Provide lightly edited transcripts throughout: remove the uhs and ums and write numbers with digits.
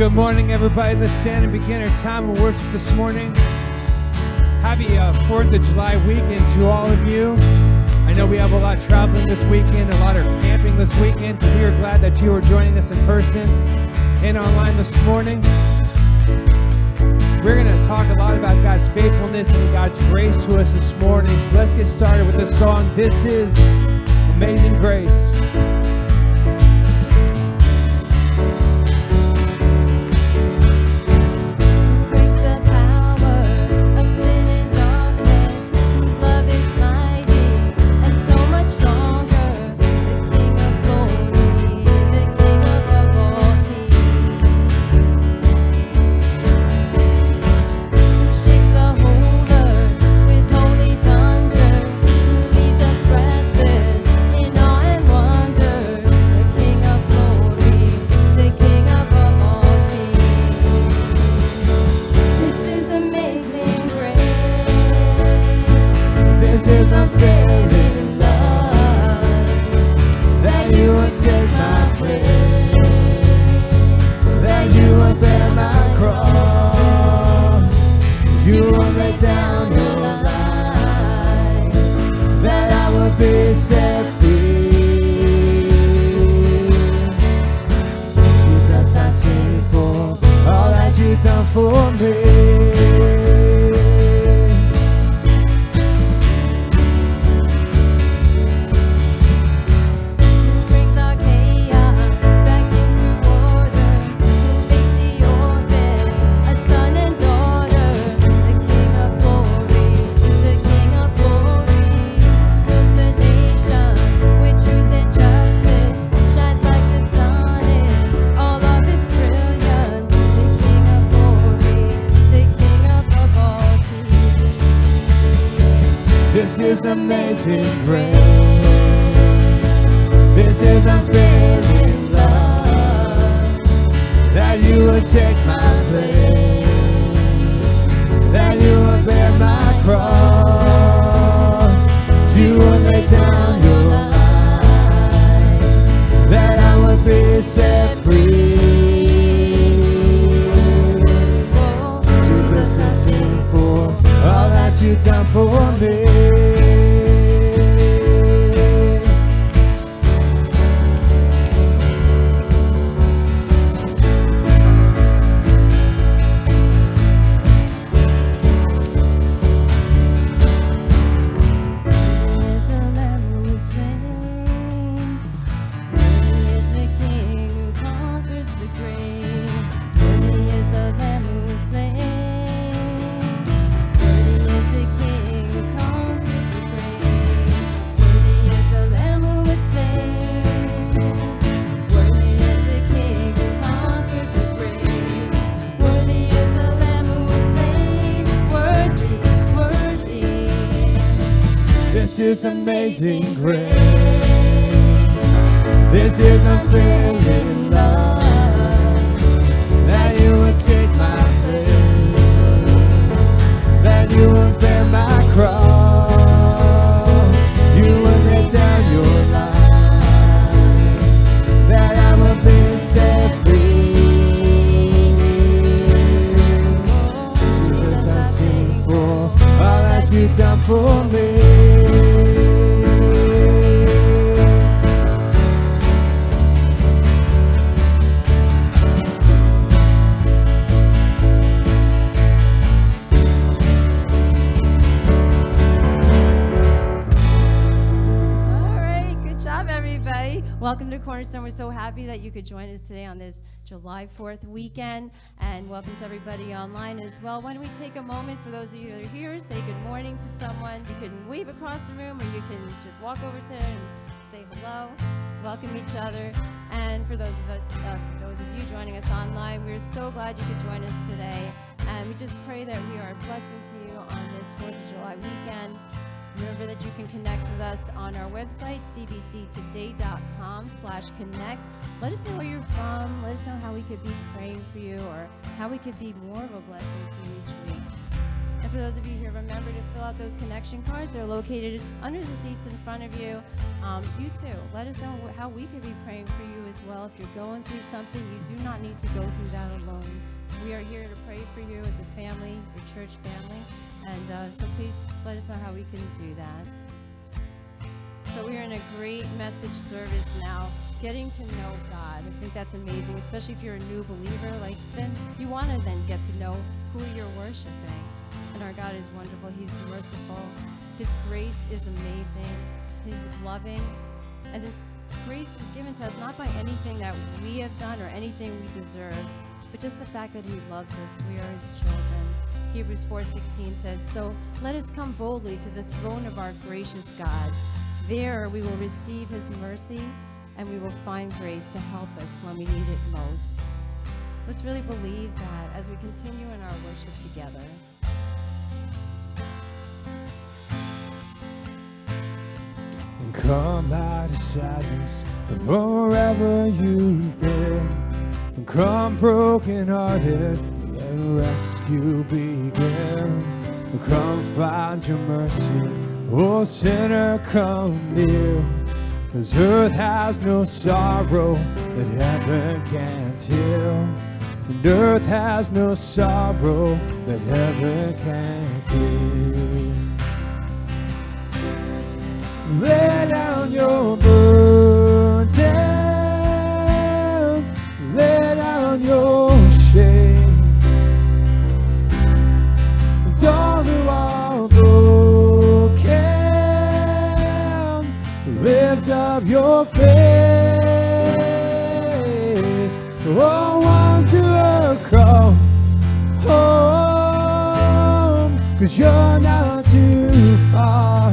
Good morning, everybody. Let's stand and begin our time of worship this morning. Happy 4th of July weekend to all of you. I know we have a lot of traveling this weekend, a lot of camping this weekend, so we are glad that you are joining us in person and online this morning. We're going to talk a lot about God's faithfulness and God's grace to us this morning. So let's get started with this song. This is Amazing Grace. Amazing grace. This is unfailing love, that you would take my place, that you would bear my cross, you would lay down your life, that I would be set free. Jesus, I sing for all that you've done for me. This is amazing grace. This is unfailing love, that you would take my place, that you would bear my cross, you would lay down your life, that I would be set free. Jesus, I sing for all that you've done for me. Welcome to Cornerstone. We're so happy that you could join us today on this July 4th weekend, and welcome to everybody online as well. Why don't we take a moment for those of you that are here, say good morning to someone. You can wave across the room, or you can just walk over to them and say hello, welcome each other. And for those of you joining us online, we're so glad you could join us today. And we just pray that we are a blessing to you on this 4th of July weekend. Remember that you can connect with us on our website, cbctoday.com/connect. Let us know where you're from. Let us know how we could be praying for you, or how we could be more of a blessing to you each week. And for those of you who remember to fill out those connection cards. They're located under the seats in front of you. You too, let us know how we could be praying for you as well. If you're going through something, you do not need to go through that alone. We are here to pray for you as a family, your church family, and so please let us know how we can do that. So we're in a great message service now, getting to know God. I think that's amazing, especially if you're a new believer. Then you want to then get to know who you're worshiping. And our God is wonderful. He's merciful. His grace is amazing. He's loving. And His grace is given to us not by anything that we have done or anything we deserve, but just the fact that He loves us. We are His children. Hebrews 4:16 says, "So let us come boldly to the throne of our gracious God. There we will receive His mercy, and we will find grace to help us when we need it most." Let's really believe that as we continue in our worship together. Come out of sadness from wherever you've been, and come broken-hearted, let rescue begin. Come find your mercy, oh sinner, come near. 'Cause earth has no sorrow that heaven can't heal. And earth has no sorrow that heaven can't heal. Lay down your burdens, lay down your shame, and all who are broken, lift up your face. Oh, want to come home, 'cause you're not too far.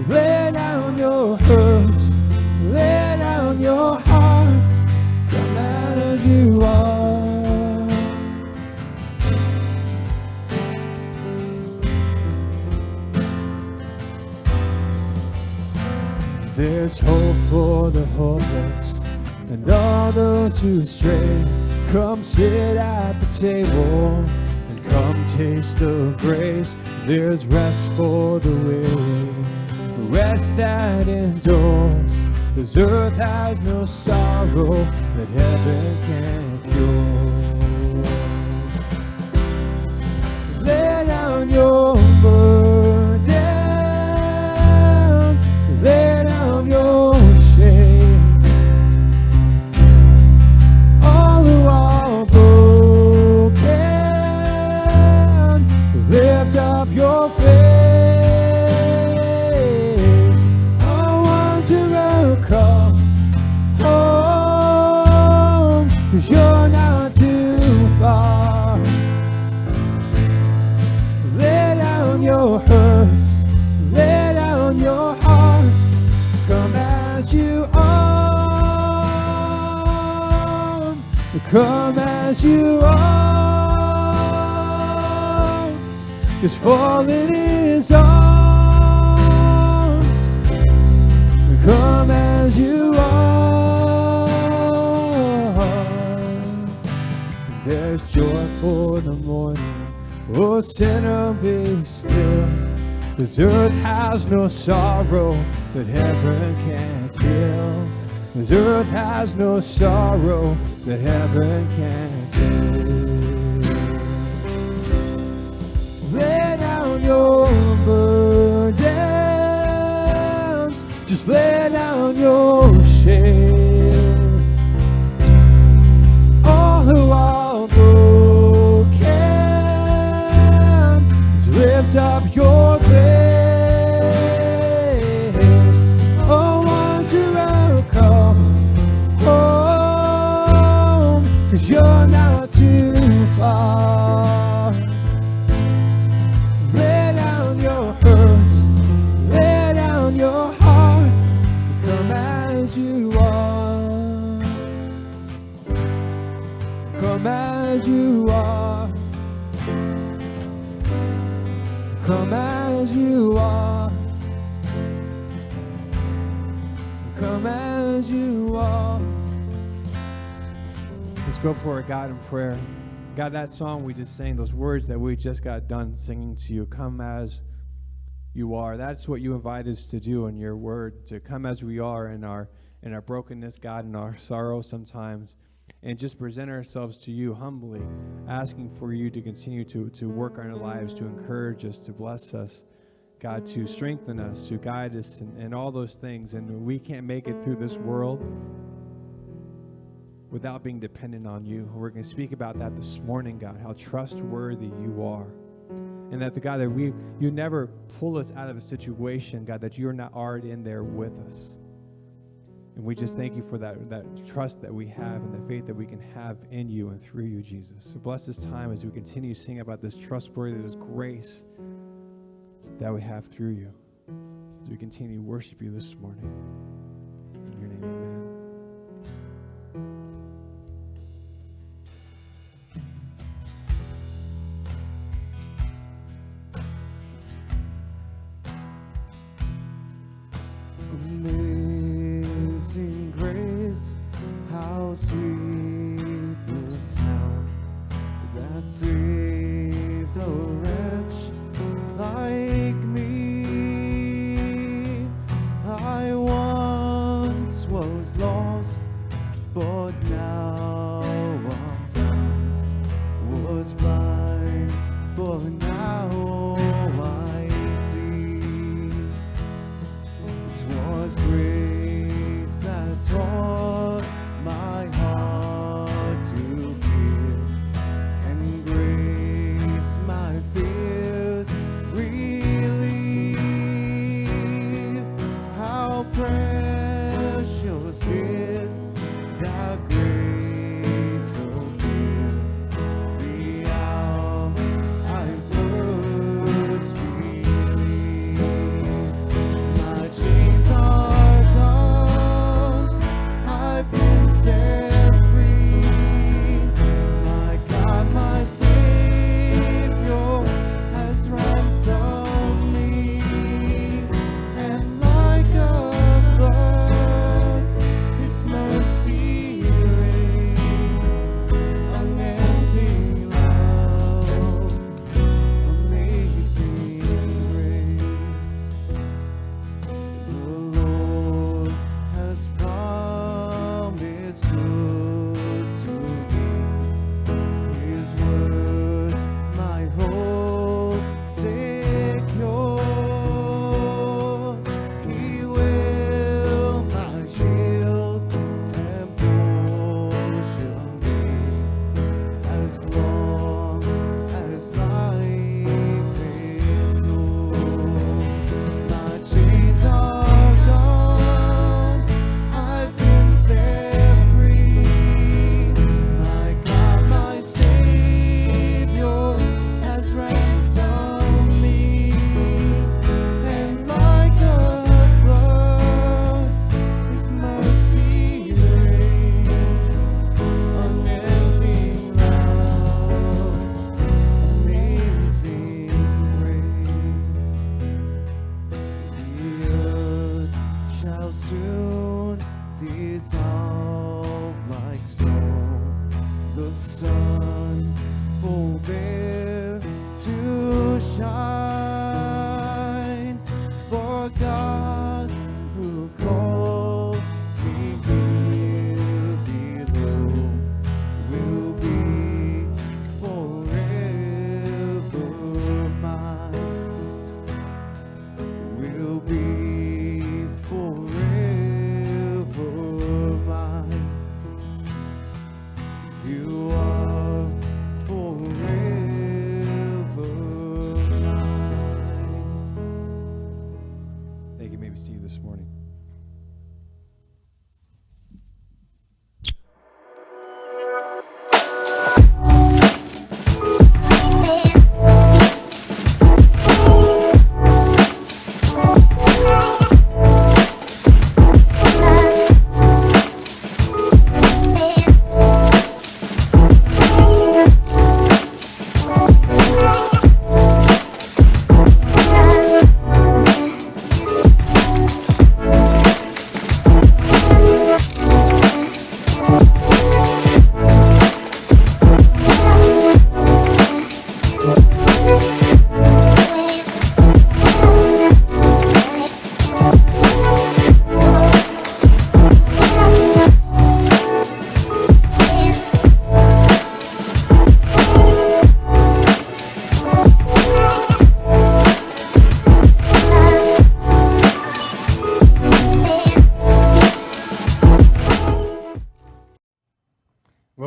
Lay down your hurts, lay down your heart, come as you are. There's hope for the hopeless and all those who stray. Come sit at the table and come taste the grace. There's rest for the weary, rest that endures. 'Cause earth has no sorrow that heaven can't cure. Lay down your burdens, lay down your shame. All who are broken, lift up your face. Come home, 'cause you're not too far. Lay down your hurts, lay down your heart, come as you are, come as you are, just fall in His arms. Come as you are. There's joy for the morning, oh sinner, be still. 'Cause earth has no sorrow that heaven can't heal. 'Cause earth has no sorrow that heaven can't heal. Lay down your burdens, just lay down your shame. All who are broken, just lift up your face. Oh, want to welcome home, 'cause you're not too far. Lay down your hurts, lay down your heart, come as you are. Come as you are. Come as you are. Come as you are. Let's go for a God in prayer. God, that song we just sang, those words that we just got done singing to you, come as you are. That's what you invite us to do in your word, to come as we are in our brokenness, God, in our sorrow sometimes, and just present ourselves to you humbly, asking for you to continue to work on our lives, to encourage us, to bless us, God, to strengthen us, to guide us, and all those things. And we can't make it through this world without being dependent on you. We're going to speak about that this morning, God, how trustworthy you are. And that the God that you never pull us out of a situation, God, that you're not already in there with us. And we just thank you for that trust that we have and the faith that we can have in you and through you, Jesus. So bless this time as we continue to sing about this trustworthy, this grace that we have through you. As we continue to worship you this morning. In your name, amen. Amazing grace, how sweet the sound that saved a wretch like me. I once was lost, but now I'm found. Was blind, but now I see. It was grace that taught my heart to fear, and grace my fears relieved. How precious is that grace appeared the hour I first believed. My chains are gone, I've been set free. My God, my Savior has ransomed me, and like a flood, His mercy reigns, unending love, amazing grace. The Lord has promised good to me. His word, my hope secures. He will my shield and portion be, as long as life endures. My chains are gone, I've been set free. My God, my Savior has ransomed me, and like a flood, His mercy reigns, unending love, amazing grace. The earth shall soon dissolve like snow. The sun forbear to shine. For God who called me here below will be forever mine. Will be forever mine. You are forever mine. Thank you. Maybe see you this morning.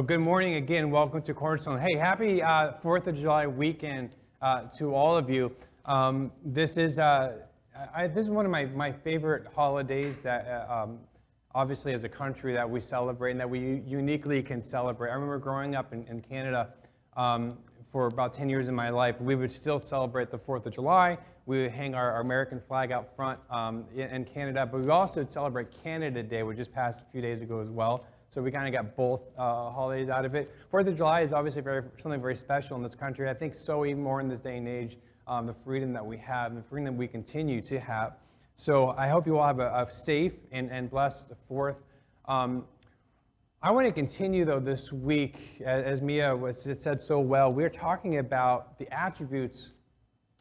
good morning again. Welcome to Cornerstone. Hey, happy 4th of July weekend to all of you. This is one of my favorite holidays that obviously as a country that we celebrate and that we uniquely can celebrate. I remember growing up in Canada for about 10 years in my life. We would still celebrate the 4th of July. We would hang our American flag out front in Canada, but we also celebrate Canada Day, which just passed a few days ago as well. So we kind of got both holidays out of it. 4th of July is obviously something very special in this country. I think so even more in this day and age, the freedom that we have, and the freedom we continue to have. So I hope you all have a safe and blessed 4th. I want to continue, though, this week, as Mia said so well, we're talking about the attributes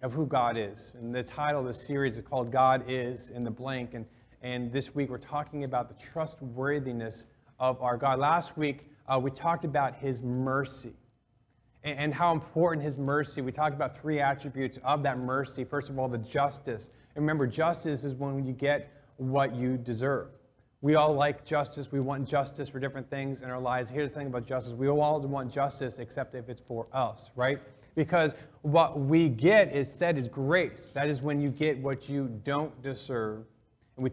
of who God is. And the title of the series is called God Is in the Blank. And this week we're talking about the trustworthiness of our God. Last week, we talked about His mercy and how important His mercy. We talked about 3 attributes of that mercy. First of all, the justice. And remember, justice is when you get what you deserve. We all like justice. We want justice for different things in our lives. Here's the thing about justice. We all want justice except if it's for us, right? Because what we get is grace. That is when you get what you don't deserve. And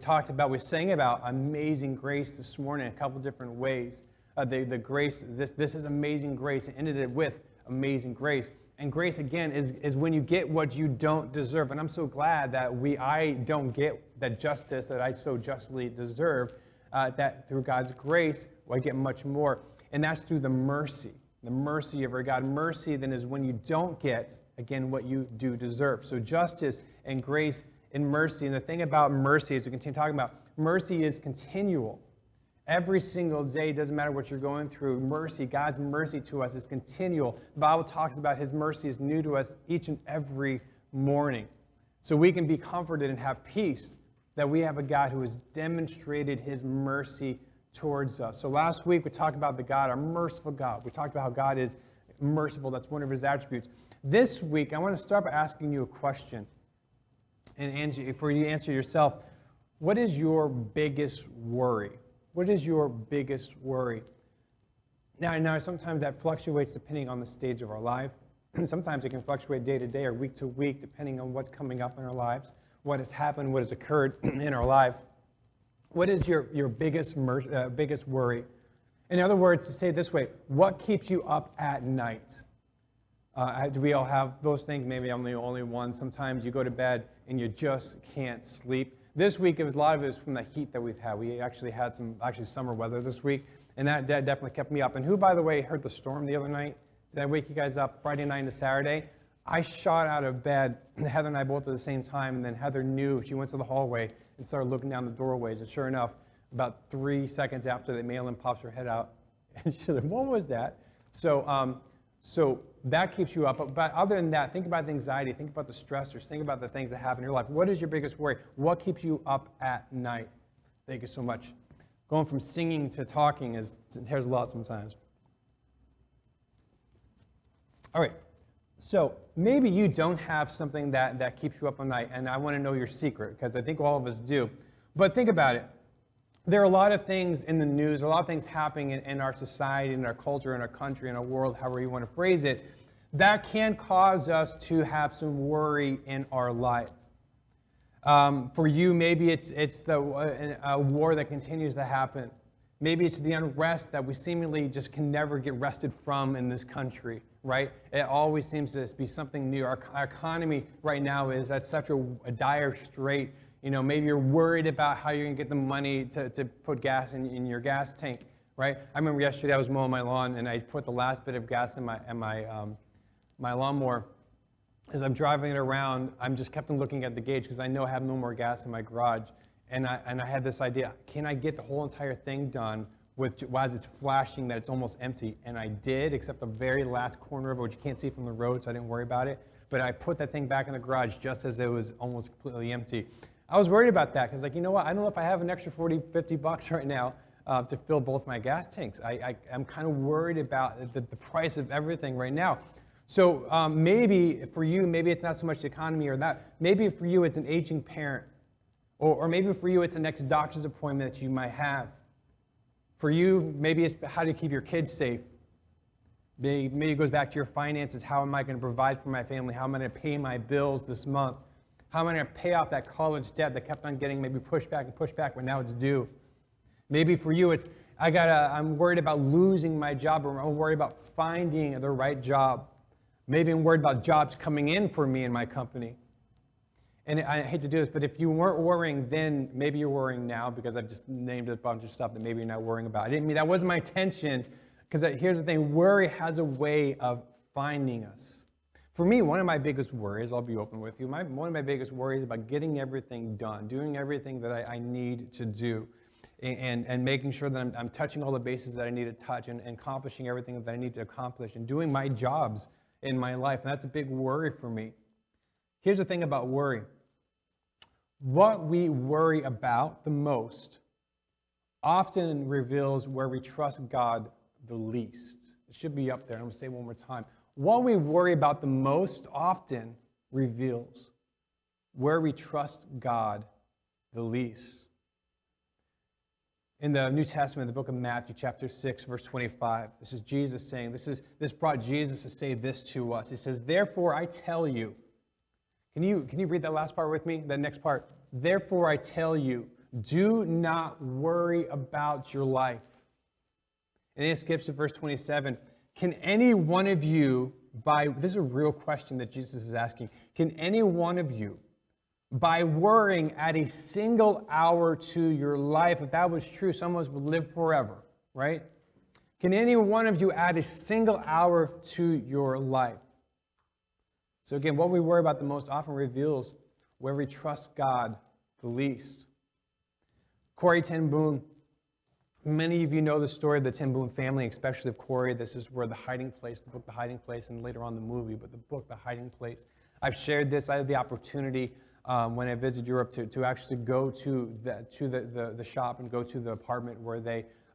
we sang about amazing grace this morning in a couple different ways. The grace, this is amazing grace, and ended it with amazing grace. And grace, again, is when you get what you don't deserve. And I'm so glad that I don't get that justice that I so justly deserve, that through God's grace, I get much more. And that's through the mercy of our God. Mercy, then, is when you don't get, again, what you do deserve. So justice and grace and mercy. And the thing about mercy, as we continue talking about, mercy is continual. Every single day, doesn't matter what you're going through, mercy, God's mercy to us is continual. The Bible talks about His mercy is new to us each and every morning. So we can be comforted and have peace that we have a God who has demonstrated His mercy towards us. So last week we talked about the God, our merciful God. We talked about how God is merciful. That's one of His attributes. This week, I want to start by asking you a question. And Angie, for you to answer yourself, what is your biggest worry? What is your biggest worry? Now, sometimes that fluctuates depending on the stage of our life. Sometimes it can fluctuate day to day or week to week, depending on what's coming up in our lives, what has happened, what has occurred in our life. What is your biggest worry? In other words, to say it this way, what keeps you up at night? Do we all have those things? Maybe I'm the only one. Sometimes you go to bed and you just can't sleep. This week, a lot of it was from the heat that we've had. We actually had some summer weather this week, and that definitely kept me up. And who, by the way, heard the storm the other night? Did I wake you guys up Friday night into Saturday? I shot out of bed, Heather and I both at the same time, and then Heather knew. She went to the hallway and started looking down the doorways, and sure enough, about 3 seconds after that, Malin pops her head out, and she's like, what was that? So that keeps you up. But other than that, think about the anxiety, think about the stressors, think about the things that happen in your life. What is your biggest worry? What keeps you up at night? Thank you so much. Going from singing to talking there's a lot sometimes. All right. So maybe you don't have something that keeps you up at night, and I want to know your secret, because I think all of us do. But think about it. There are a lot of things in the news, a lot of things happening in our society, in our culture, in our country, in our world, however you want to phrase it, that can cause us to have some worry in our life. For you, maybe it's a war that continues to happen. Maybe it's the unrest that we seemingly just can never get rested from in this country, right? It always seems to be something new. Our economy right now is at such a dire strait. You know, maybe you're worried about how you're going to get the money to put gas in your gas tank, right? I remember yesterday I was mowing my lawn, and I put the last bit of gas in my lawnmower. As I'm driving it around, I'm just kept on looking at the gauge because I know I have no more gas in my garage. And I had this idea, can I get the whole entire thing done as it's flashing that it's almost empty? And I did, except the very last corner of it, which you can't see from the road, so I didn't worry about it. But I put that thing back in the garage just as it was almost completely empty. I was worried about that because, like, you know what? I don't know if I have an extra 40, 50 bucks right now to fill both my gas tanks. I'm kind of worried about the price of everything right now. So maybe for you, maybe it's not so much the economy or that. Maybe for you, it's an aging parent. Or maybe for you, it's the next doctor's appointment that you might have. For you, maybe it's how to keep your kids safe. Maybe it goes back to your finances. How am I going to provide for my family? How am I going to pay my bills this month? How am I going to pay off that college debt that kept on getting maybe pushed back and pushed back when now it's due? Maybe for you, it's I'm worried about losing my job, or I'm worried about finding the right job. Maybe I'm worried about jobs coming in for me in my company. And I hate to do this, but if you weren't worrying then, maybe you're worrying now, because I've just named a bunch of stuff that maybe you're not worrying about. I didn't mean, that wasn't my intention, because here's the thing, worry has a way of finding us. For me, one of my biggest worries, I'll be open with you, one of my biggest worries is about getting everything done, doing everything that I need to do, and making sure that I'm touching all the bases that I need to touch, and accomplishing everything that I need to accomplish, and doing my jobs in my life. And that's a big worry for me. Here's the thing about worry. What we worry about the most often reveals where we trust God the least. It should be up there. I'm going to say it one more time. What we worry about the most often reveals where we trust God the least. In the New Testament, the book of Matthew, chapter 6, verse 25, this is Jesus saying, this brought Jesus to say this to us. He says, therefore I tell you, can you read that last part with me? That next part. Therefore I tell you, do not worry about your life. And then it skips to verse 27. Can any one of you, this is a real question that Jesus is asking, can any one of you, by worrying, add a single hour to your life? If that was true, some of us would live forever, right? Can any one of you add a single hour to your life? So again, what we worry about the most often reveals where we trust God the least. Corrie ten Boom. Many of you know the story of the Ten Boom family, especially of Corrie. This is where The Hiding Place, the book The Hiding Place, and later on the movie, but the book The Hiding Place. I've shared this. I had the opportunity when I visited Europe to actually go to the shop and go to the apartment where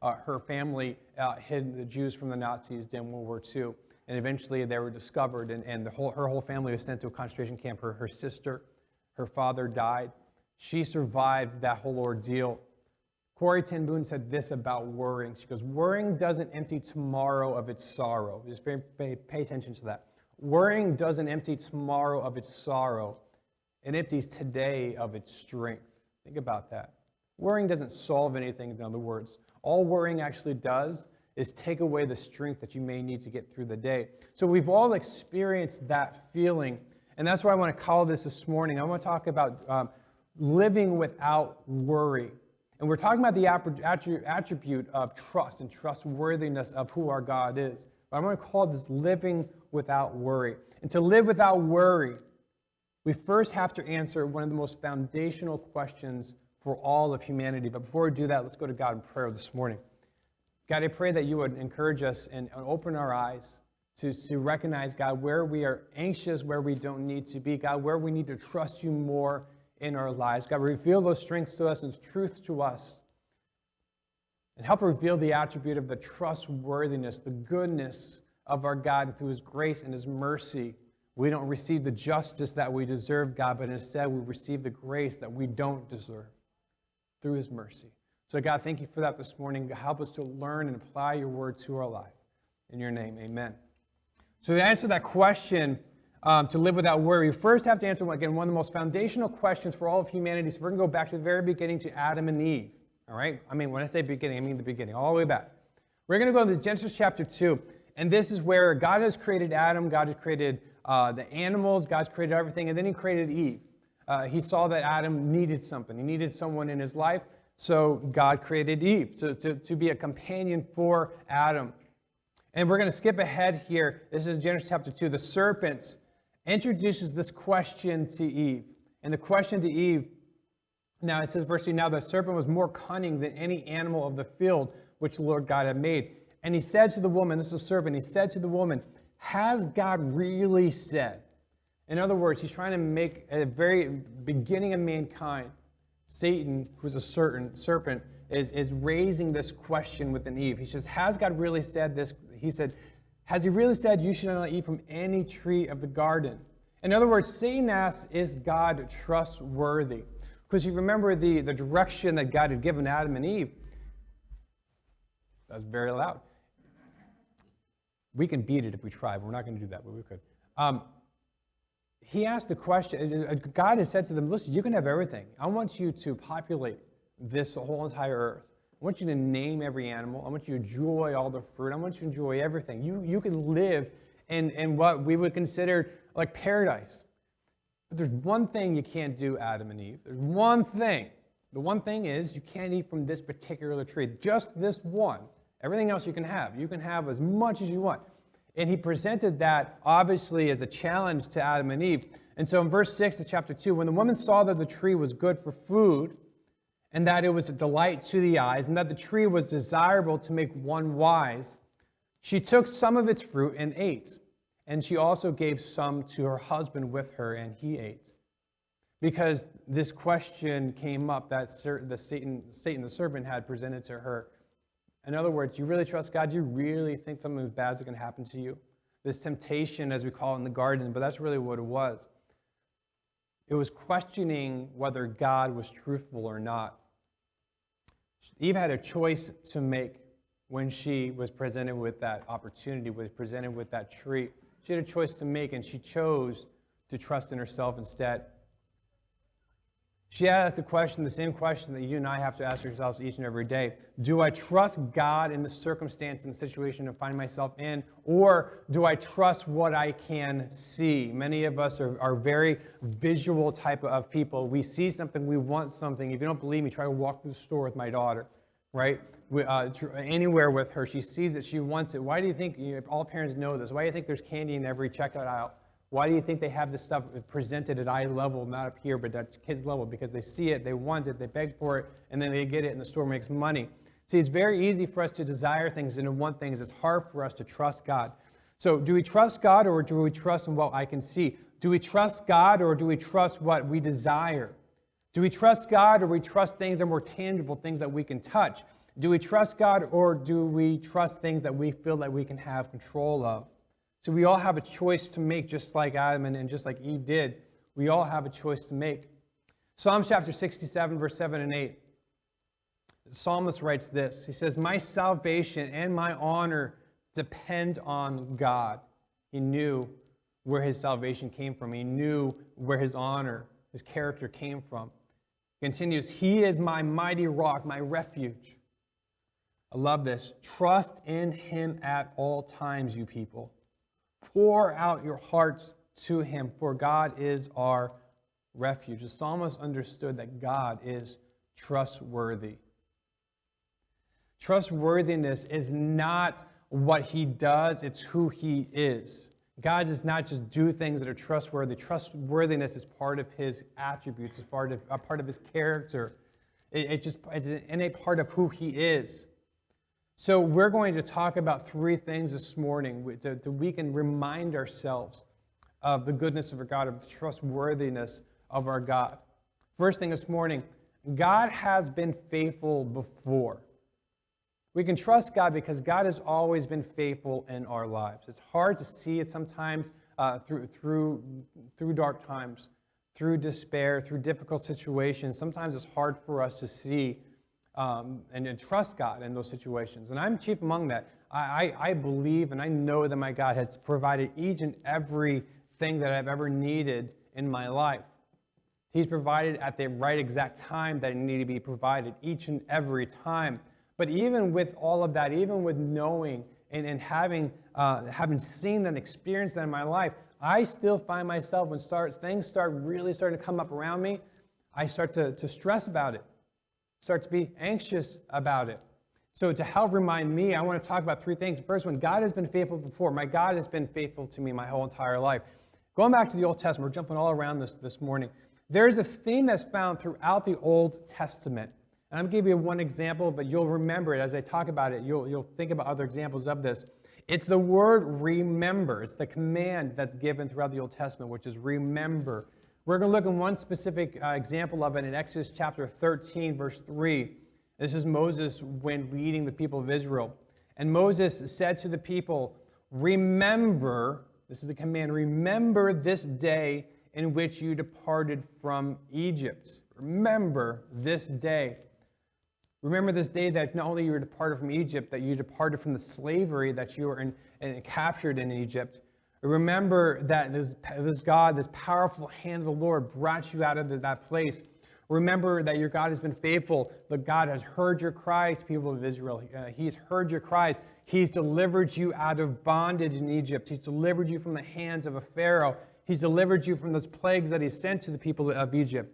her family hid the Jews from the Nazis during World War II. And eventually they were discovered, and her whole family was sent to a concentration camp. Her sister, her father died. She survived that whole ordeal. Corrie ten Boom said this about worrying. She goes, worrying doesn't empty tomorrow of its sorrow. Just pay attention to that. Worrying doesn't empty tomorrow of its sorrow. It empties today of its strength. Think about that. Worrying doesn't solve anything, in other words. All worrying actually does is take away the strength that you may need to get through the day. So we've all experienced that feeling, and that's why I want to call this morning. I want to talk about living without worry. And we're talking about the attribute of trust and trustworthiness of who our God is. But I'm going to call this living without worry. And to live without worry, we first have to answer one of the most foundational questions for all of humanity. But before we do that, let's go to God in prayer this morning. God, I pray that you would encourage us and open our eyes to recognize, God, where we are anxious, where we don't need to be, God, where we need to trust you more in our lives. God, reveal those strengths to us and truths to us. And help reveal the attribute of the trustworthiness, the goodness of our God. And through his grace and his mercy, we don't receive the justice that we deserve, God, but instead we receive the grace that we don't deserve through his mercy. So God, thank you for that this morning. Help us to learn and apply your word to our life. In your name, amen. So to answer that question, to live without worry, we first have to answer, again, one of the most foundational questions for all of humanity. So we're going to go back to the very beginning, to Adam and Eve. All right? I mean, when I say beginning, I mean the beginning, all the way back. We're going to go to Genesis chapter 2. And this is where God has created Adam. God has created the animals. God's created everything. And then he created Eve. He saw that Adam needed something. He needed someone in his life. So God created Eve to be a companion for Adam. And we're going to skip ahead here. This is Genesis chapter 2. The serpent introduces this question to Eve. And the question to Eve, now it says, verse 3, now the serpent was more cunning than any animal of the field which the Lord God had made. And he said to the woman, this is the serpent, he said to the woman, has God really said? In other words, he's trying to make at the very beginning of mankind, Satan, who's a serpent, is raising this question within Eve. He says, has God really said this? He said, has he really said you should not eat from any tree of the garden? In other words, Satan asks, is God trustworthy? Because you remember the direction that God had given Adam and Eve. That's very loud. We can beat it if we try, but we're not going to do that, but we could. He asked the question, God has said to them, listen, you can have everything. I want you to populate this whole entire earth. I want you to name every animal. I want you to enjoy all the fruit. I want you to enjoy everything. You can live in what we would consider like paradise. But there's one thing you can't do, Adam and Eve. There's one thing. The one thing is you can't eat from this particular tree. Just this one. Everything else you can have. You can have as much as you want. And he presented that obviously as a challenge to Adam and Eve. And so in verse 6 of chapter 2, when the woman saw that the tree was good for food, and that it was a delight to the eyes, and that the tree was desirable to make one wise, she took some of its fruit and ate. And she also gave some to her husband with her, and he ate. Because this question came up that Satan the serpent had presented to her. In other words, do you really trust God? Do you really think something bad is going to happen to you? This temptation, as we call it in the garden, but that's really what it was. It was questioning whether God was truthful or not. Eve had a choice to make when she was presented with that opportunity, was presented with that tree. She had a choice to make, and she chose to trust in herself instead. She asked the question, the same question that you and I have to ask ourselves each and every day. Do I trust God in the circumstance and the situation I find myself in, or do I trust what I can see? Many of us are very visual type of people. We see something, we want something. If you don't believe me, try to walk through the store with my daughter, right? Anywhere with her, she sees it, she wants it. Why do you think, all parents know this, why do you think there's candy in every checkout aisle? Why do you think they have this stuff presented at eye level, not up here, but at kids level? Because they see it, they want it, they beg for it, and then they get it, and the store makes money. See, it's very easy for us to desire things and to want things. It's hard for us to trust God. So do we trust God, or do we trust in what I can see? Do we trust God, or do we trust what we desire? Do we trust God, or do we trust things that are more tangible, things that we can touch? Do we trust God, or do we trust things that we feel that we can have control of? So we all have a choice to make, just like Adam and just like Eve did. We all have a choice to make. Psalm chapter 67, verse 7 and 8. The psalmist writes this. He says, my salvation and my honor depend on God. He knew where his salvation came from. He knew where his honor, his character came from. He continues, he is my mighty rock, my refuge. I love this. Trust in him at all times, you people. Pour out your hearts to him, for God is our refuge. The psalmist understood that God is trustworthy. Trustworthiness is not what he does, it's who he is. God does not just do things that are trustworthy. Trustworthiness is part of his attributes, it's a part of his character. It's an innate part of who he is. So we're going to talk about three things this morning that we can remind ourselves of the goodness of our God, of the trustworthiness of our God. First thing this morning, God has been faithful before. We can trust God because God has always been faithful in our lives. It's hard to see it sometimes through dark times, through despair, through difficult situations. Sometimes it's hard for us to see and trust God in those situations. And I'm chief among that. I believe and I know that my God has provided each and every thing that I've ever needed in my life. He's provided at the right exact time that it needed to be provided each and every time. But even with all of that, even with knowing and having seen that and experienced that in my life, I still find myself when things start really starting to come up around me, I start to stress about it. Start to be anxious about it. So to help remind me, I want to talk about three things. The first one, God has been faithful before. My God has been faithful to me my whole entire life. Going back to the Old Testament, we're jumping all around this morning. There's a theme that's found throughout the Old Testament. And I'm going to give you one example, but you'll remember it as I talk about it. You'll think about other examples of this. It's the word remember. It's the command that's given throughout the Old Testament, which is remember. We're going to look at one specific example of it in Exodus chapter 13, verse 3. This is Moses when leading the people of Israel. And Moses said to the people, remember, this is the command, remember this day in which you departed from Egypt. Remember this day. Remember this day that not only you were departed from Egypt, that you departed from the slavery that you were in and captured in Egypt. Remember that this God, this powerful hand of the Lord brought you out of that place. Remember that your God has been faithful. That God has heard your cries, people of Israel. He's heard your cries. He's delivered you out of bondage in Egypt. He's delivered you from the hands of a Pharaoh. He's delivered you from those plagues that he sent to the people of Egypt.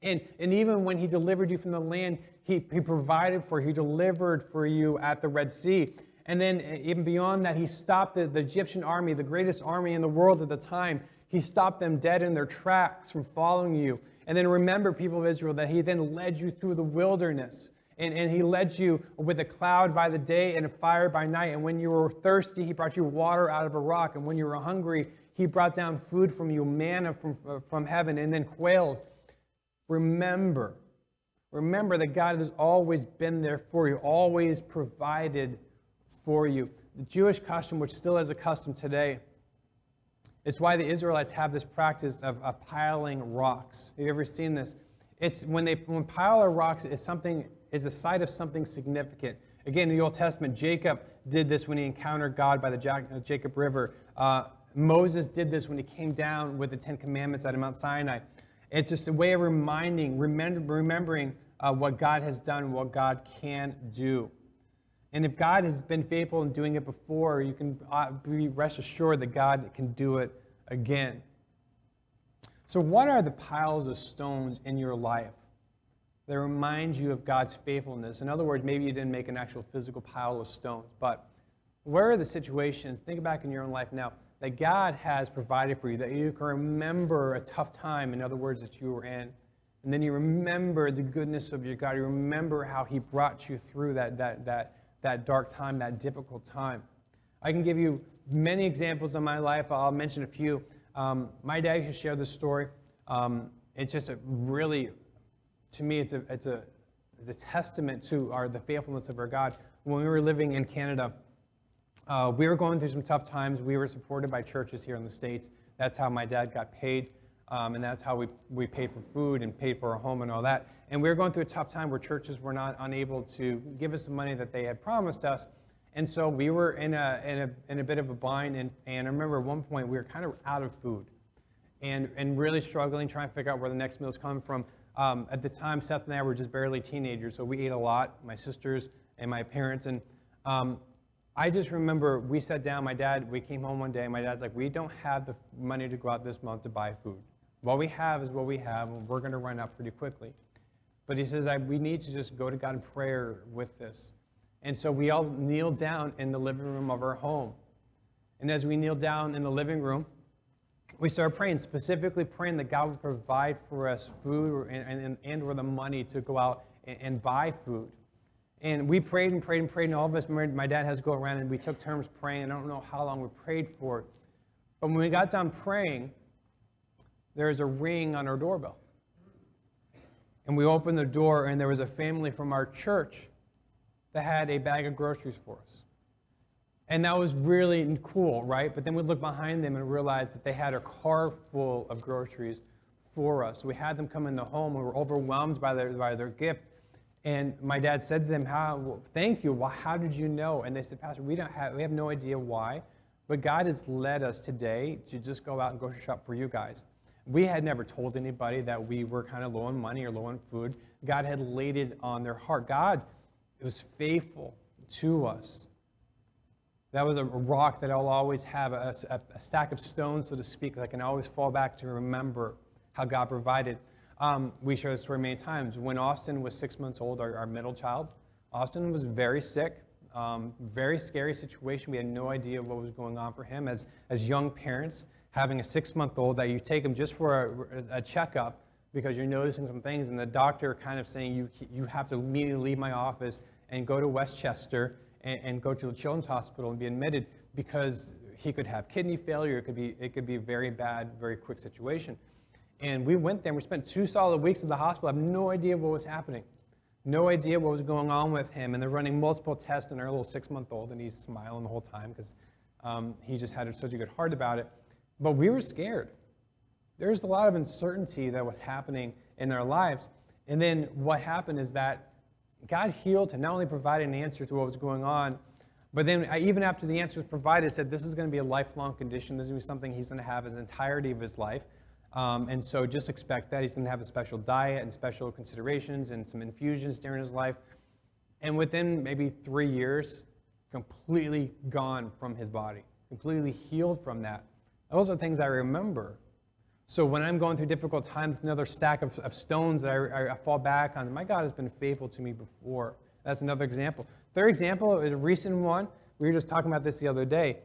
And even when he delivered you from the land, he provided for you, he delivered for you at the Red Sea. And then even beyond that, he stopped the Egyptian army, the greatest army in the world at the time. He stopped them dead in their tracks from following you. And then remember, people of Israel, that he then led you through the wilderness. And he led you with a cloud by the day and a fire by night. And when you were thirsty, he brought you water out of a rock. And when you were hungry, he brought down food from you, manna from heaven, and then quails. Remember that God has always been there for you, always provided for you. The Jewish custom, which still is a custom today, it's why the Israelites have this practice of piling rocks. Have you ever seen this? It's when pile of rocks is a sign of something significant. Again, in the Old Testament, Jacob did this when he encountered God by the Jacob River. Moses did this when he came down with the Ten Commandments out of Mount Sinai. It's just a way of remembering what God has done, what God can do. And if God has been faithful in doing it before, you can be rest assured that God can do it again. So what are the piles of stones in your life that remind you of God's faithfulness? In other words, maybe you didn't make an actual physical pile of stones, but where are the situations, think back in your own life now, that God has provided for you, that you can remember a tough time, in other words, that you were in. And then you remember the goodness of your God. You remember how he brought you through that dark time, that difficult time. I can give you many examples of my life. I'll mention a few. My dad used to share this story. It's just really, to me, it's a testament to the faithfulness of our God. When we were living in Canada, we were going through some tough times. We were supported by churches here in the States. That's how my dad got paid, and that's how we paid for food and paid for our home and all that. And we were going through a tough time where churches were not unable to give us the money that they had promised us. And so we were in a bit of a bind. And I remember at one point we were kind of out of food and really struggling, trying to figure out where the next meals come from. At the time, Seth and I were just barely teenagers, so we ate a lot, my sisters and my parents. And I just remember we sat down, we came home one day, and my dad's like, we don't have the money to go out this month to buy food. What we have is what we have, and we're going to run out pretty quickly. But he says, we need to just go to God in prayer with this. And so we all kneeled down in the living room of our home. And as we kneeled down in the living room, we started praying, specifically praying that God would provide for us food and or the money to go out and buy food. And we prayed and prayed and prayed, and all of us, my dad has to go around, and we took turns praying. I don't know how long we prayed for it. But when we got done praying, there was a ring on our doorbell. And we opened the door, and there was a family from our church that had a bag of groceries for us. And that was really cool, right? But then we looked behind them and realized that they had a car full of groceries for us. We had them come in the home. We were overwhelmed by their gift. And my dad said to them, thank you. Well, how did you know? And they said, Pastor, we have no idea why, but God has led us today to just go out and grocery shop for you guys. We had never told anybody that we were kind of low on money or low on food. God had laid it on their heart. God was faithful to us. That was a rock that I'll always have, a stack of stones, so to speak, that I can always fall back to remember how God provided. We share this story many times. When Austin was 6 months old, our middle child, Austin was very sick, very scary situation. We had no idea what was going on for him. As young parents, having a 6-month-old that you take him just for a checkup because you're noticing some things, and the doctor kind of saying you have to immediately leave my office and go to Westchester and go to the Children's Hospital and be admitted because he could have kidney failure. It could be a very bad, very quick situation. And we went there and we spent 2 solid weeks in the hospital. I have no idea what was happening. No idea what was going on with him. And they're running multiple tests on our little 6-month-old, and he's smiling the whole time because he just had such a good heart about it. But we were scared. There's a lot of uncertainty that was happening in their lives. And then what happened is that God healed him, not only provided an answer to what was going on, but then even after the answer was provided, said this is going to be a lifelong condition. This is going to be something he's going to have his entirety of his life. And so just expect that. He's going to have a special diet and special considerations and some infusions during his life. And within maybe 3 years, completely gone from his body, completely healed from that. Those are things I remember. So when I'm going through difficult times, another stack of stones that I fall back on. My God has been faithful to me before. That's another example. Third example is a recent one. We were just talking about this the other day.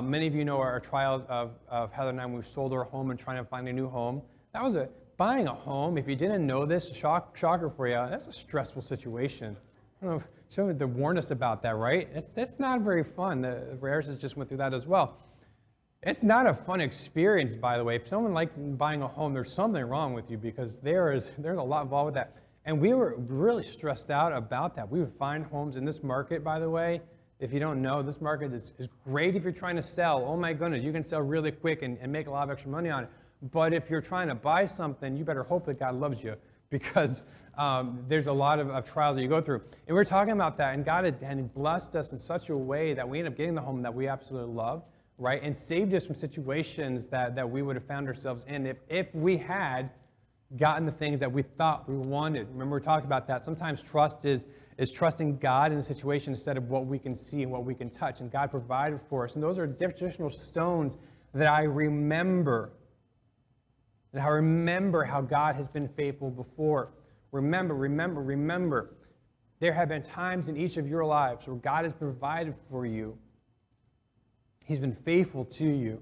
Many of you know our trials of Heather and I when we sold our home and trying to find a new home. That was buying a home. If you didn't know this, shocker for you, that's a stressful situation. I don't know, someone to warn us about that, right? It's not very fun. The Harris just went through that as well. It's not a fun experience, by the way. If someone likes buying a home, there's something wrong with you because there's a lot involved with that. And we were really stressed out about that. We would find homes in this market, by the way. If you don't know, this market is great if you're trying to sell. Oh my goodness, you can sell really quick and make a lot of extra money on it. But if you're trying to buy something, you better hope that God loves you because there's a lot of trials that you go through. And we're talking about that, and God had blessed us in such a way that we ended up getting the home that we absolutely loved, right? And saved us from situations that we would have found ourselves in if we had gotten the things that we thought we wanted. Remember, we talked about that. Sometimes trust is trusting God in the situation instead of what we can see and what we can touch. And God provided for us. And those are additional stones that I remember. And I remember how God has been faithful before. Remember. There have been times in each of your lives where God has provided for you. He's been faithful to you.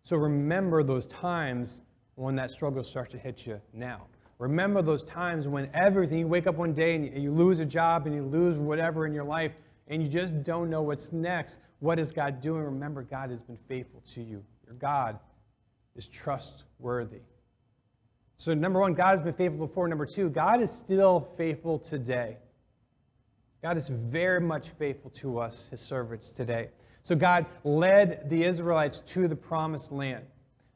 So remember those times when that struggle starts to hit you now. Remember those times when everything, you wake up one day and you lose a job and you lose whatever in your life and you just don't know what's next. What is God doing? Remember, God has been faithful to you. Your God is trustworthy. So number one, God has been faithful before. Number two, God is still faithful today. God is very much faithful to us, his servants today. So God led the Israelites to the promised land.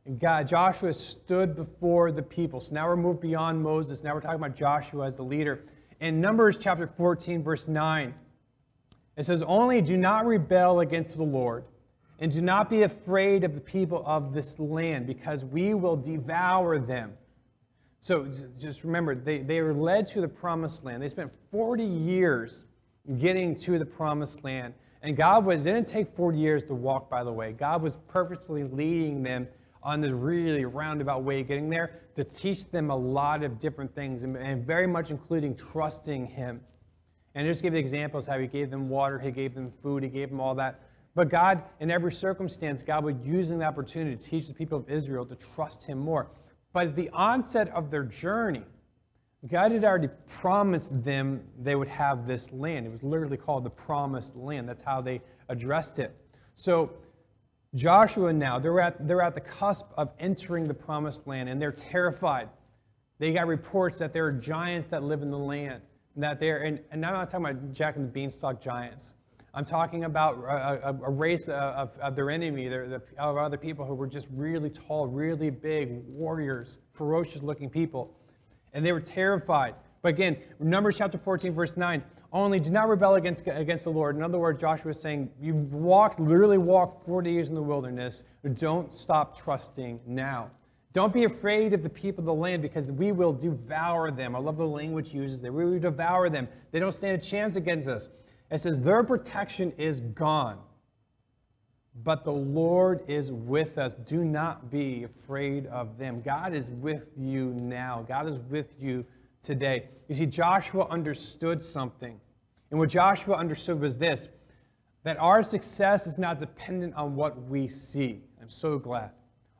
And Joshua stood before the people. So now we're moved beyond Moses. Now we're talking about Joshua as the leader. In Numbers chapter 14, verse 9, it says, "Only do not rebel against the Lord, and do not be afraid of the people of this land, because we will devour them." So just remember, they were led to the promised land. They spent 40 years getting to the promised land. And it didn't take 40 years to walk, by the way. God was purposely leading them on this really roundabout way of getting there to teach them a lot of different things, and very much including trusting him. And just give the examples how he gave them water, he gave them food, he gave them all that. But God, in every circumstance, God was using the opportunity to teach the people of Israel to trust him more. But at the onset of their journey, God had already promised them they would have this land. It was literally called the Promised Land. That's how they addressed it. So Joshua now, they're at the cusp of entering the Promised Land, and they're terrified. They got reports that there are giants that live in the land. And I'm not talking about Jack and the Beanstalk giants. I'm talking about a race of their enemy, of other people who were just really tall, really big warriors, ferocious-looking people. And they were terrified. But again, Numbers chapter 14, verse 9, "Only do not rebel against the Lord." In other words, Joshua is saying, you literally walked 40 years in the wilderness. Don't stop trusting now. Don't be afraid of the people of the land, because we will devour them. I love the language uses there. We will devour them. They don't stand a chance against us. It says, their protection is gone, but the Lord is with us. Do not be afraid of them. God is with you now. God is with you today. You see, Joshua understood something. And what Joshua understood was this, that our success is not dependent on what we see. I'm so glad.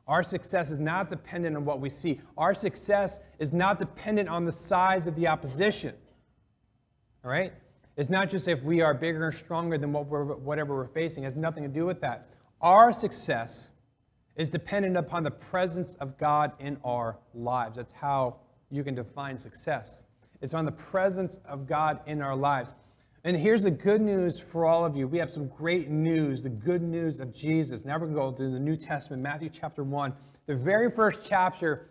Our success is not dependent on what we see. Our success is not dependent on the size of the opposition. All right? It's not just if we are bigger and stronger than whatever we're facing. It has nothing to do with that. Our success is dependent upon the presence of God in our lives. That's how you can define success. It's on the presence of God in our lives. And here's the good news for all of you. We have some great news, the good news of Jesus. Now we're going to go to the New Testament, Matthew chapter 1. The very first chapter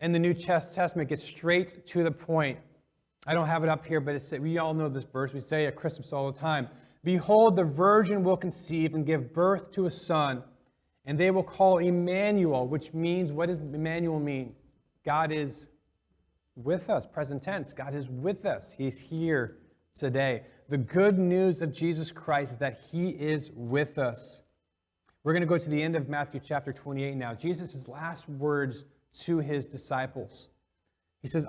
in the New Testament gets straight to the point. I don't have it up here, but we all know this verse. We say at Christmas all the time. Behold, the virgin will conceive and give birth to a son, and they will call Emmanuel, which means, what does Emmanuel mean? God is with us, present tense. God is with us. He's here today. The good news of Jesus Christ is that he is with us. We're going to go to the end of Matthew chapter 28 now. Jesus' last words to his disciples. He says,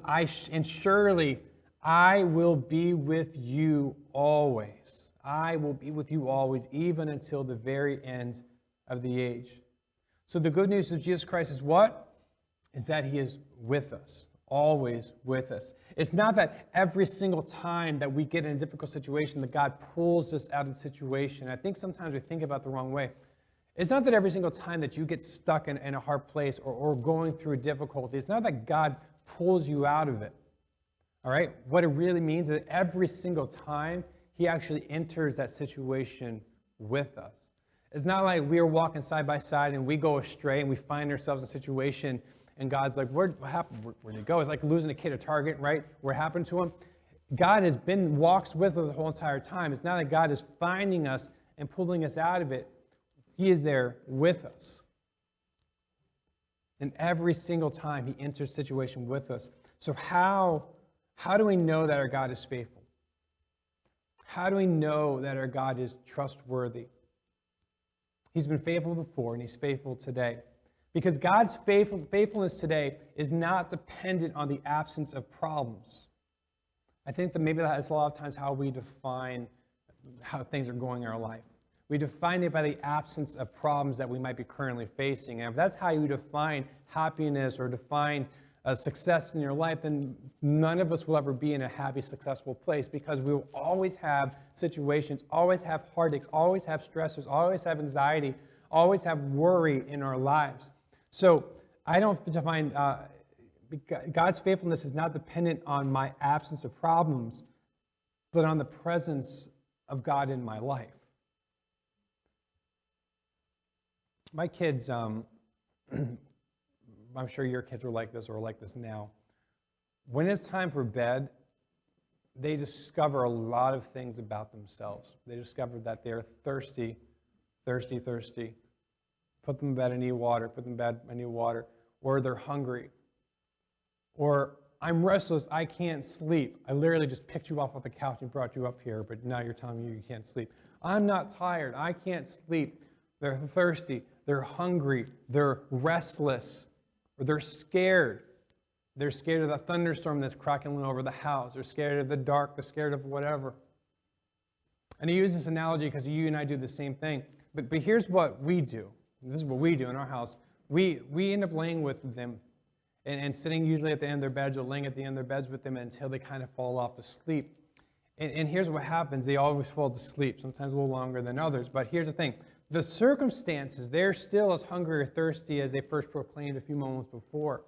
and surely I will be with you always. I will be with you always, even until the very end of the age. So the good news of Jesus Christ is what? Is that he is with us, always with us. It's not that every single time that we get in a difficult situation that God pulls us out of the situation. I think sometimes we think about it the wrong way. It's not that every single time that you get stuck in a hard place or going through a difficulty, it's not that God pulls you out of it. All right? What it really means is that every single time he actually enters that situation with us. It's not like we are walking side by side and we go astray and we find ourselves in a situation and God's like, what happened? Where'd you go? It's like losing a kid at Target, right? What happened to him? God walks with us the whole entire time. It's not that God is finding us and pulling us out of it. He is there with us. And every single time he enters a situation with us. So how do we know that our God is faithful? How do we know that our God is trustworthy? He's been faithful before and he's faithful today. Because God's faithfulness today is not dependent on the absence of problems. I think that maybe that's a lot of times how we define how things are going in our life. We define it by the absence of problems that we might be currently facing. And if that's how you define happiness or define success in your life, then none of us will ever be in a happy, successful place, because we will always have situations, always have heartaches, always have stressors, always have anxiety, always have worry in our lives. So I don't define, God's faithfulness is not dependent on my absence of problems, but on the presence of God in my life. My kids, I'm sure your kids were like this or like this now. When it's time for bed, they discover a lot of things about themselves. They discover that they're thirsty. Put them in bed, I need water. Put them in bed, I need water. Or they're hungry. Or I'm restless, I can't sleep. I literally just picked you up off the couch and brought you up here, but now you're telling me you can't sleep. I'm not tired, I can't sleep. They're thirsty, they're hungry, they're restless, or they're scared. They're scared of the thunderstorm that's crackling over the house. They're scared of the dark, they're scared of whatever. And I use this analogy because you and I do the same thing. But here's what we do. This is what we do in our house. We end up laying with them and sitting usually at the end of their beds or laying at the end of their beds with them until they kind of fall off to sleep. And here's what happens. They always fall to sleep, sometimes a little longer than others. But here's the thing. The circumstances, they're still as hungry or thirsty as they first proclaimed a few moments before.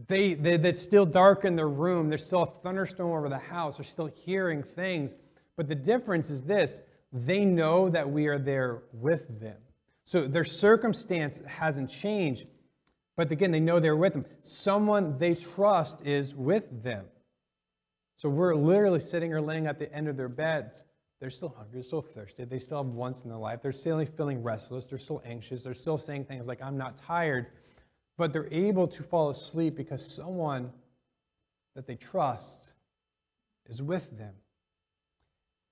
They're still dark in their room. There's still a thunderstorm over the house. They're still hearing things. But the difference is this. They know that we are there with them. So their circumstance hasn't changed. But again, they know they're with them. Someone they trust is with them. So we're literally sitting or laying at the end of their beds. They're still hungry, they're still thirsty, they still have wants in their life, they're still feeling restless, they're still anxious, they're still saying things like, I'm not tired, but they're able to fall asleep because someone that they trust is with them.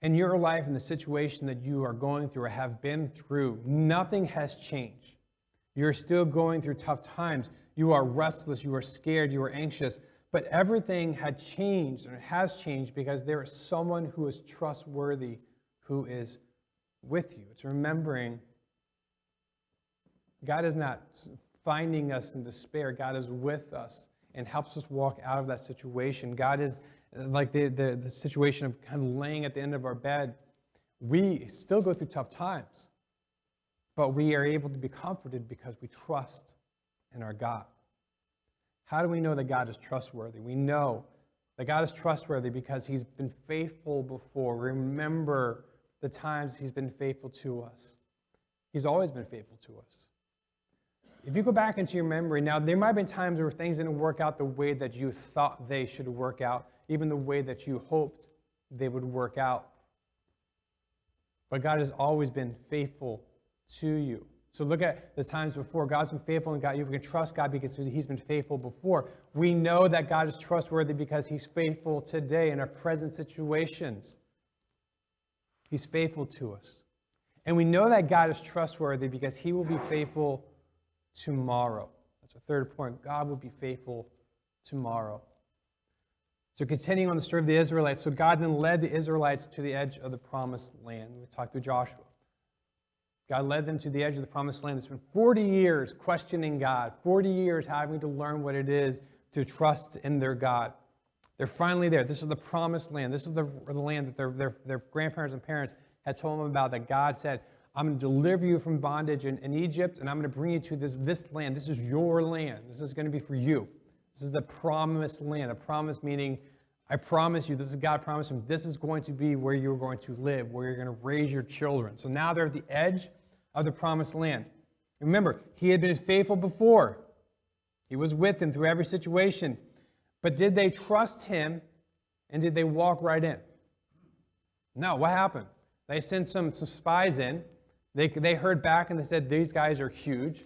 In your life, in the situation that you are going through or have been through, nothing has changed. You're still going through tough times. You are restless, you are scared, you are anxious, but everything had changed, and it has changed because there is someone who is trustworthy, who is with you. It's remembering God is not finding us in despair. God is with us and helps us walk out of that situation. God is like the situation of kind of laying at the end of our bed. We still go through tough times, but we are able to be comforted because we trust in our God. How do we know that God is trustworthy? We know that God is trustworthy because he's been faithful before. Remember the times he's been faithful to us. He's always been faithful to us. if you go back into your memory, now there might have been times where things didn't work out the way that you thought they should work out, even the way that you hoped they would work out. But God has always been faithful to you. So look at the times before. God's been faithful, and God, you can trust God because He's been faithful before. We know that God is trustworthy because He's faithful today in our present situations. He's faithful to us. And we know that God is trustworthy because He will be faithful tomorrow. That's our third point. God will be faithful tomorrow. So continuing on the story of the Israelites, so God then led the Israelites to the edge of the promised land. We talked through Joshua. God led them to the edge of the promised land. It's been 40 years questioning God, 40 years having to learn what it is to trust in their God. They're finally there. This is the promised land. This is the land that their grandparents and parents had told them about, that God said, I'm going to deliver you from bondage in Egypt, and I'm going to bring you to this land. This is your land. This is going to be for you. This is the promised land. A promise meaning, I promise you, this is God promising, this is going to be where you're going to live, where you're going to raise your children. So now they're at the edge of the promised land. Remember, He had been faithful before. He was with them through every situation. But did they trust Him, and did they walk right in? No, what happened? They sent some spies in. They heard back and they said, these guys are huge.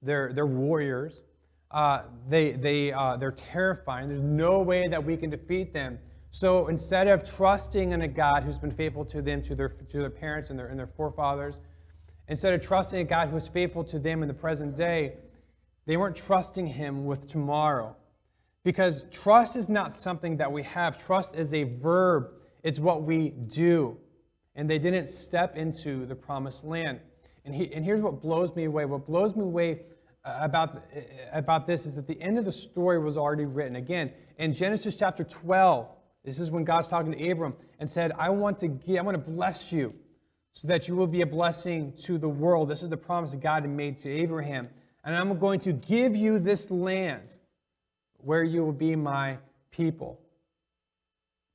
They're warriors. They're terrifying. There's no way that we can defeat them. So instead of trusting in a God who's been faithful to them, to their parents and their forefathers, instead of trusting a God who's faithful to them in the present day, they weren't trusting Him with tomorrow. Because trust is not something that we have. Trust is a verb. It's what we do. And they didn't step into the promised land. And here's what blows me away. What blows me away about this is that the end of the story was already written. Again, in Genesis chapter 12, this is when God's talking to Abram and said, I want to bless you so that you will be a blessing to the world. This is the promise that God had made to Abraham. And I'm going to give you this land where you will be my people.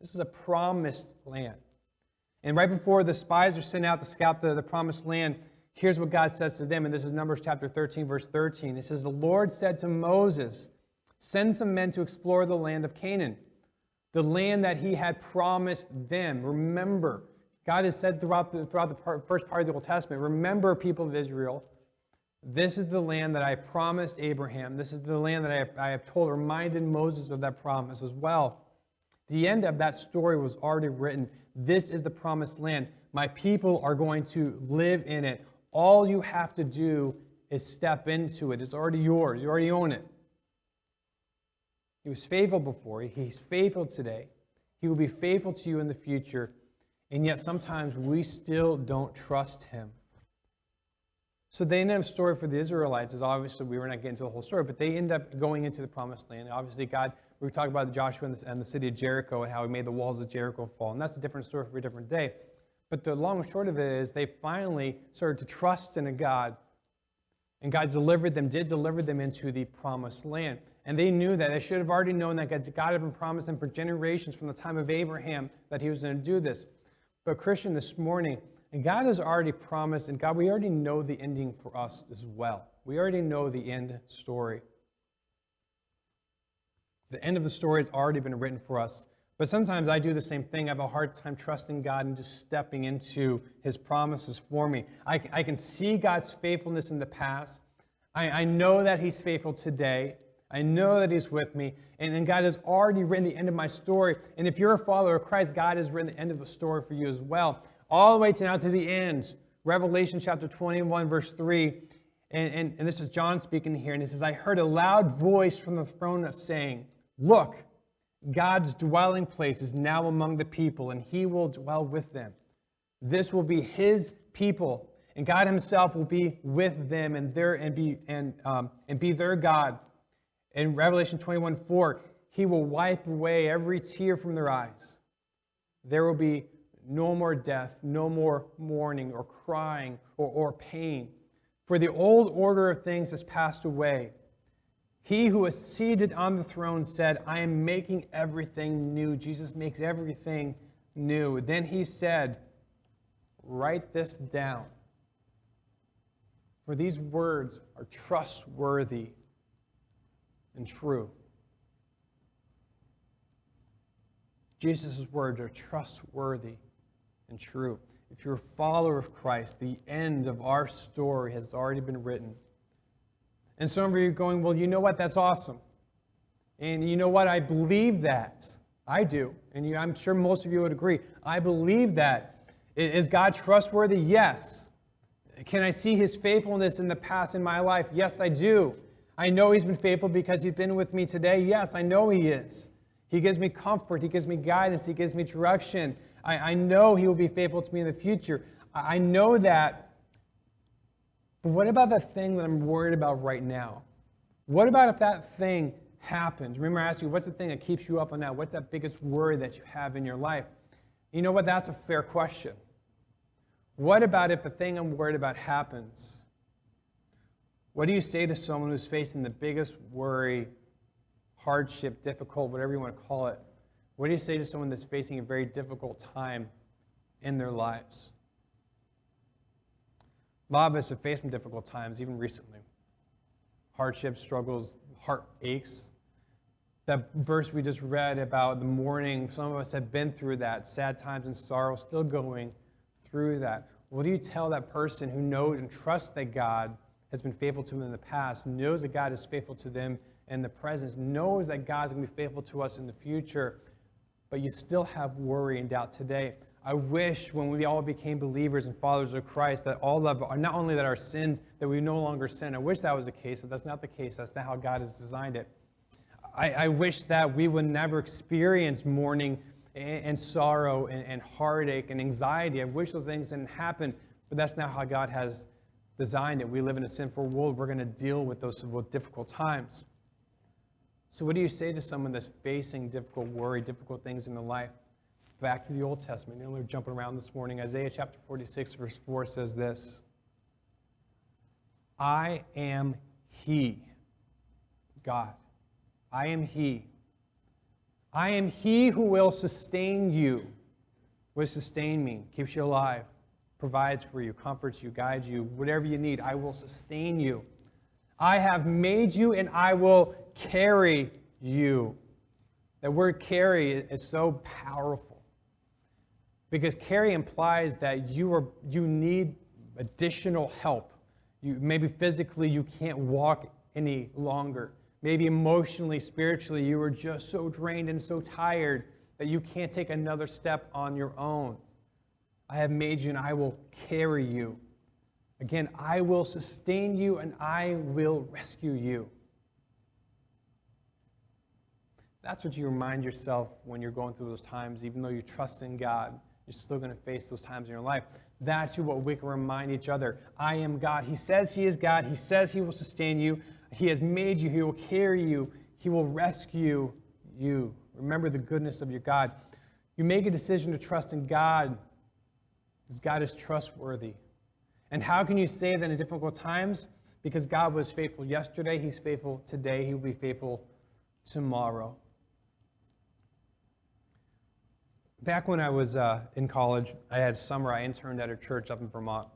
This is a promised land. And right before the spies are sent out to scout the promised land, here's what God says to them, and this is Numbers chapter 13, verse 13. It says, the Lord said to Moses, send some men to explore the land of Canaan, the land that He had promised them. Remember, God has said throughout the first part of the Old Testament, remember, people of Israel, this is the land that I promised Abraham. This is the land that I have reminded Moses of that promise as well. The end of that story was already written. This is the promised land. My people are going to live in it. All you have to do is step into it. It's already yours. You already own it. He was faithful before. He's faithful today. He will be faithful to you in the future. And yet sometimes we still don't trust Him. So the end of the story for the Israelites is obviously, we were not getting to the whole story, but they end up going into the promised land. Obviously, God, we were talking about Joshua and the city of Jericho and how He made the walls of Jericho fall. And that's a different story for a different day. But the long and short of it is they finally started to trust in a God. And God did deliver them into the promised land. And they knew that. They should have already known that God had been promised them for generations from the time of Abraham that He was going to do this. But Christian, this morning, and God has already promised, and God, we already know the ending for us as well. We already know the end story. The end of the story has already been written for us. But sometimes I do the same thing. I have a hard time trusting God and just stepping into His promises for me. I can see God's faithfulness in the past. I know that He's faithful today. I know that He's with me. And God has already written the end of my story. And if you're a follower of Christ, God has written the end of the story for you as well. All the way to now to the end. Revelation chapter 21, verse 3. And this is John speaking here. And it says, I heard a loud voice from the throne saying, look, God's dwelling place is now among the people, and He will dwell with them. This will be His people, and God Himself will be with them and be their God. In Revelation 21:4, He will wipe away every tear from their eyes. There will be no more death, no more mourning or crying or pain. For the old order of things has passed away. He who is seated on the throne said, I am making everything new. Jesus makes everything new. Then He said, write this down, For these words are trustworthy and true. Jesus' words are trustworthy and true. If you're a follower of Christ, the end of our story has already been written. And some of you are going, well, you know what? That's awesome. And you know what? I believe that. I do. And I'm sure most of you would agree. I believe that. Is God trustworthy? Yes. Can I see his faithfulness in the past in my life? Yes, I do. I know he's been faithful because he's been with me today. Yes, I know he is. He gives me comfort. He gives me guidance. He gives me direction. I know he will be faithful to me in the future. I know that. But what about the thing that I'm worried about right now? What about if that thing happens? Remember, I asked you, what's the thing that keeps you up on that? What's that biggest worry that you have in your life? You know what? That's a fair question. What about if the thing I'm worried about happens? What do you say to someone who's facing the biggest worry, hardship, difficult, whatever you want to call it? What do you say to someone that's facing a very difficult time in their lives? A lot of us have faced some difficult times, even recently. Hardships, struggles, heart aches. That verse we just read about the mourning, some of us have been through that, sad times and sorrow, still going through that. What do you tell that person who knows and trusts that God has been faithful to them in the past, knows that God is faithful to them in the present, knows that God's going to be faithful to us in the future, but you still have worry and doubt today? I wish when we all became believers and followers of Christ that all of our, not only that our sins, that we no longer sin. I wish that was the case, but that's not the case. That's not how God has designed it. I wish that we would never experience mourning and sorrow and heartache and anxiety. I wish those things didn't happen, but that's not how God has designed it. We live in a sinful world. We're going to deal with those difficult times. So what do you say to someone that's facing difficult worry, difficult things in their life? Back to the Old Testament. We're jumping around this morning. Isaiah chapter 46, verse 4 says this: I am He, God. I am He. I am He who will sustain you. What does sustain mean? Keeps you alive, provides for you, comforts you, guides you, whatever you need. I will sustain you. I have made you and I will carry you. That word carry is so powerful because carry implies that you need additional help. Maybe physically you can't walk any longer. Maybe emotionally, spiritually, you are just so drained and so tired that you can't take another step on your own. I have made you and I will carry you. Again, I will sustain you and I will rescue you. That's what you remind yourself when you're going through those times. Even though you trust in God, you're still going to face those times in your life. That's what we can remind each other. I am God. He says He is God. He says He will sustain you. He has made you. He will carry you. He will rescue you. Remember the goodness of your God. You make a decision to trust in God because God is trustworthy. And how can you say that in difficult times? Because God was faithful yesterday. He's faithful today. He will be faithful tomorrow. Back when I was in college, I had summer. I interned at a church up in Vermont.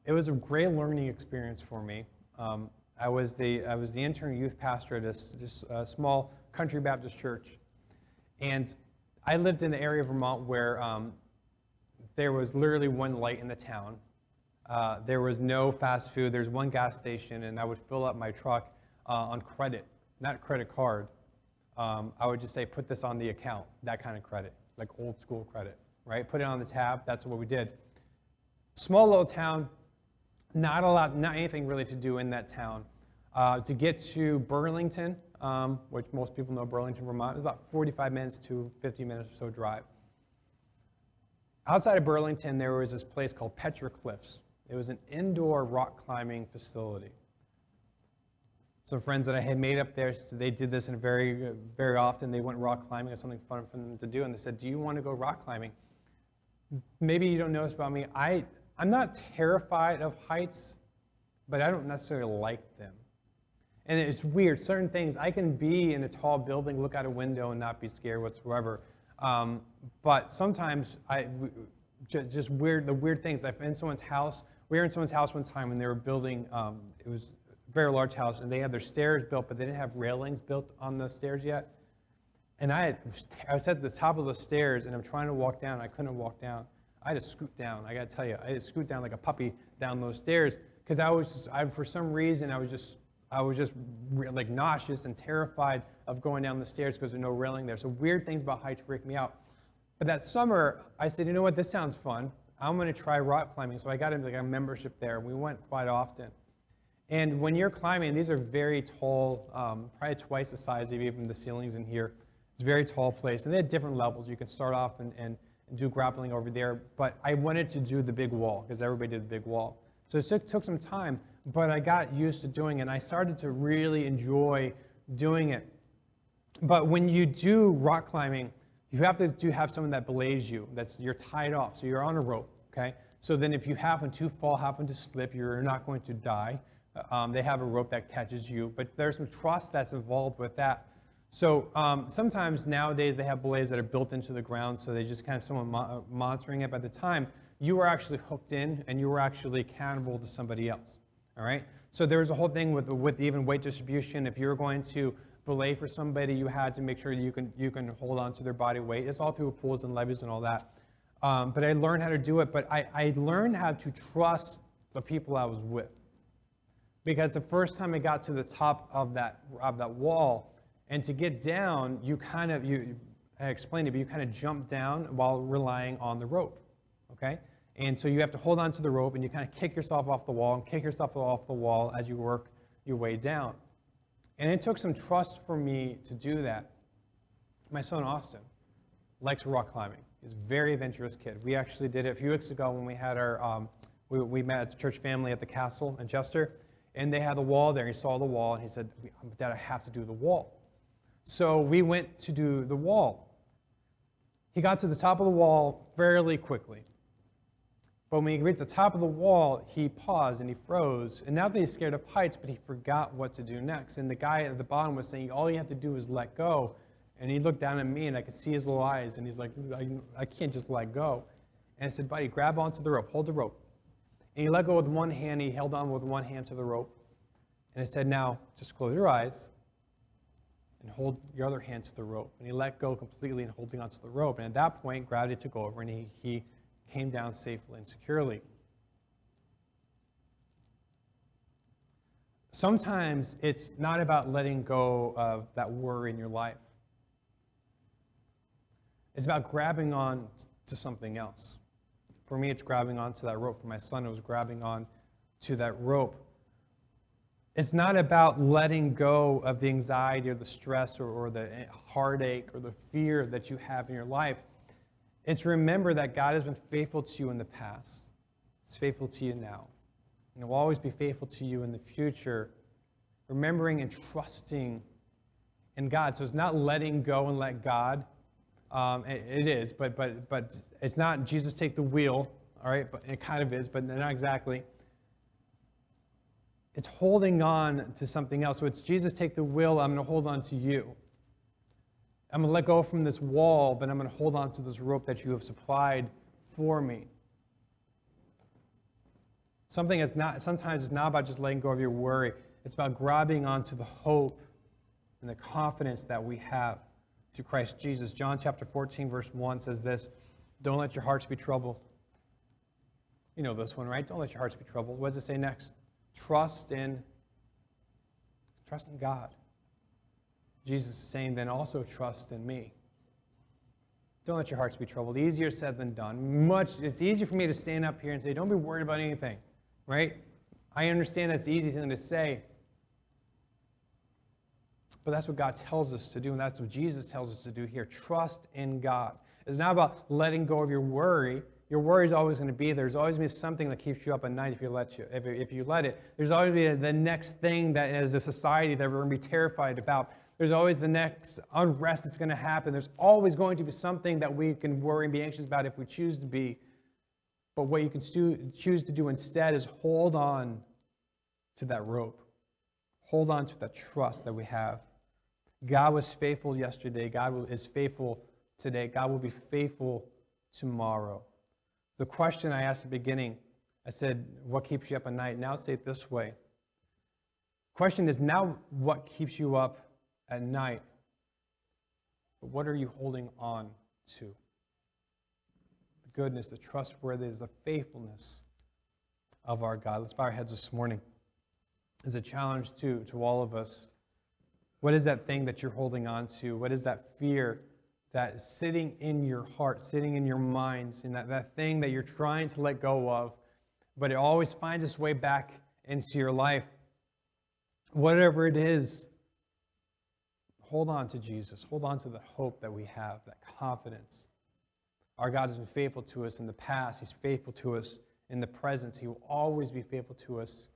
It was a great learning experience for me. I was the intern youth pastor at a small country Baptist church. And I lived in the area of Vermont where there was literally one light in the town. There was no fast food. There's one gas station, and I would fill up my truck on credit, not credit card. I would just say, put this on the account, that kind of credit, like old school credit, right? Put it on the tab. That's what we did. Small little town, not anything really to do in that town. To get to Burlington, which most people know Burlington, Vermont, is about 45 minutes to 50 minutes or so drive. Outside of Burlington, there was this place called Petroglyphs. It was an indoor rock climbing facility. Some friends that I had made up there, so they did this very, very often. They went rock climbing. It was something fun for them to do, and they said, do you want to go rock climbing? Maybe you don't know this about me. I'm not terrified of heights, but I don't necessarily like them. And it's weird. Certain things, I can be in a tall building, look out a window, and not be scared whatsoever. But sometimes the weird things, if I'm in someone's house We were in someone's house one time and they were building, it was a very large house, and they had their stairs built, but they didn't have railings built on the stairs yet. And I was at the top of the stairs, and I'm trying to walk down. I couldn't walk down. I had to scoot down. I got to tell you, I had to scoot down like a puppy down those stairs because for some reason, I was just like nauseous and terrified of going down the stairs because there's no railing there. So weird things about heights freak me out. But that summer, I said, you know what, this sounds fun. I'm going to try rock climbing. So I got into like a membership there. We went quite often. And when you're climbing, these are very tall, probably twice the size of even the ceilings in here. It's a very tall place. And they had different levels. You can start off and do grappling over there. But I wanted to do the big wall because everybody did the big wall. So it took some time, but I got used to doing it. And I started to really enjoy doing it. But when you do rock climbing, you have to have someone that belays you. You're tied off, so you're on a rope, okay? So then if you happen to fall, happen to slip, you're not going to die. They have a rope that catches you, but there's some trust that's involved with that. So sometimes nowadays they have belays that are built into the ground, so they just kind of someone monitoring it. But at the time, you were actually hooked in, and you were actually accountable to somebody else, all right? So there's a whole thing with even weight distribution. If you're going to belay for somebody, you had to make sure you can hold on to their body weight. It's all through pulls and levies and all that. But I learned how to do it, but I learned how to trust the people I was with. Because the first time I got to the top of that wall, and to get down, I explained it, but you kind of jump down while relying on the rope, okay? And so you have to hold on to the rope, and you kind of kick yourself off the wall and kick yourself off the wall as you work your way down. And it took some trust for me to do that. My son, Austin, likes rock climbing. He's a very adventurous kid. We actually did it a few weeks ago when we had our, we met as a church family at the castle in Chester, and they had the wall there. He saw the wall, and he said, Dad, I have to do the wall. So we went to do the wall. He got to the top of the wall fairly quickly. But when he reached the top of the wall, he paused and he froze. And not that he's scared of heights, but he forgot what to do next. And the guy at the bottom was saying, all you have to do is let go. And he looked down at me, and I could see his little eyes. And he's like, I can't just let go. And I said, buddy, grab onto the rope. Hold the rope. And he let go with one hand. He held on with one hand to the rope. And I said, now, just close your eyes and hold your other hand to the rope. And he let go completely and holding onto the rope. And at that point, gravity took over, and he came down safely and securely. Sometimes it's not about letting go of that worry in your life. It's about grabbing on to something else. For me, it's grabbing onto that rope. For my son, it was grabbing on to that rope. It's not about letting go of the anxiety or the stress or the heartache or the fear that you have in your life. It's remember that God has been faithful to you in the past. He's faithful to you now. And He will always be faithful to you in the future. Remembering and trusting in God. So it's not letting go and let God. It is, but it's not Jesus take the wheel, all right? But it kind of is, but not exactly. It's holding on to something else. So it's Jesus take the wheel, I'm going to hold on to you. I'm going to let go from this wall, but I'm going to hold on to this rope that you have supplied for me. Sometimes it's not about just letting go of your worry. It's about grabbing onto the hope and the confidence that we have through Christ Jesus. John chapter 14, verse 1 says this, don't let your hearts be troubled. You know this one, right? Don't let your hearts be troubled. What does it say next? Trust in God. Jesus is saying, then also trust in me. Don't let your hearts be troubled. Easier said than done. It's easier for me to stand up here and say, don't be worried about anything, right? I understand that's the easy thing to say. But that's what God tells us to do, and that's what Jesus tells us to do here. Trust in God. It's not about letting go of your worry. Your worry is always going to be there. There's always going to be something that keeps you up at night if you let it. There's always going to be the next thing that as a society that we're going to be terrified about. There's always the next unrest that's going to happen. There's always going to be something that we can worry and be anxious about if we choose to be. But what you can choose to do instead is hold on to that rope. Hold on to that trust that we have. God was faithful yesterday. God is faithful today. God will be faithful tomorrow. The question I asked at the beginning I said, what keeps you up at night? Now say it this way. Question is now what keeps you up at night? But what are you holding on to? The goodness, the trustworthiness, the faithfulness of our God. Let's bow our heads this morning. It's a challenge to all of us. What is that thing that you're holding on to? What is that fear that is sitting in your heart, sitting in your minds, and that thing that you're trying to let go of, but it always finds its way back into your life? Whatever it is, hold on to Jesus. Hold on to the hope that we have, that confidence. Our God has been faithful to us in the past. He's faithful to us in the present. He will always be faithful to us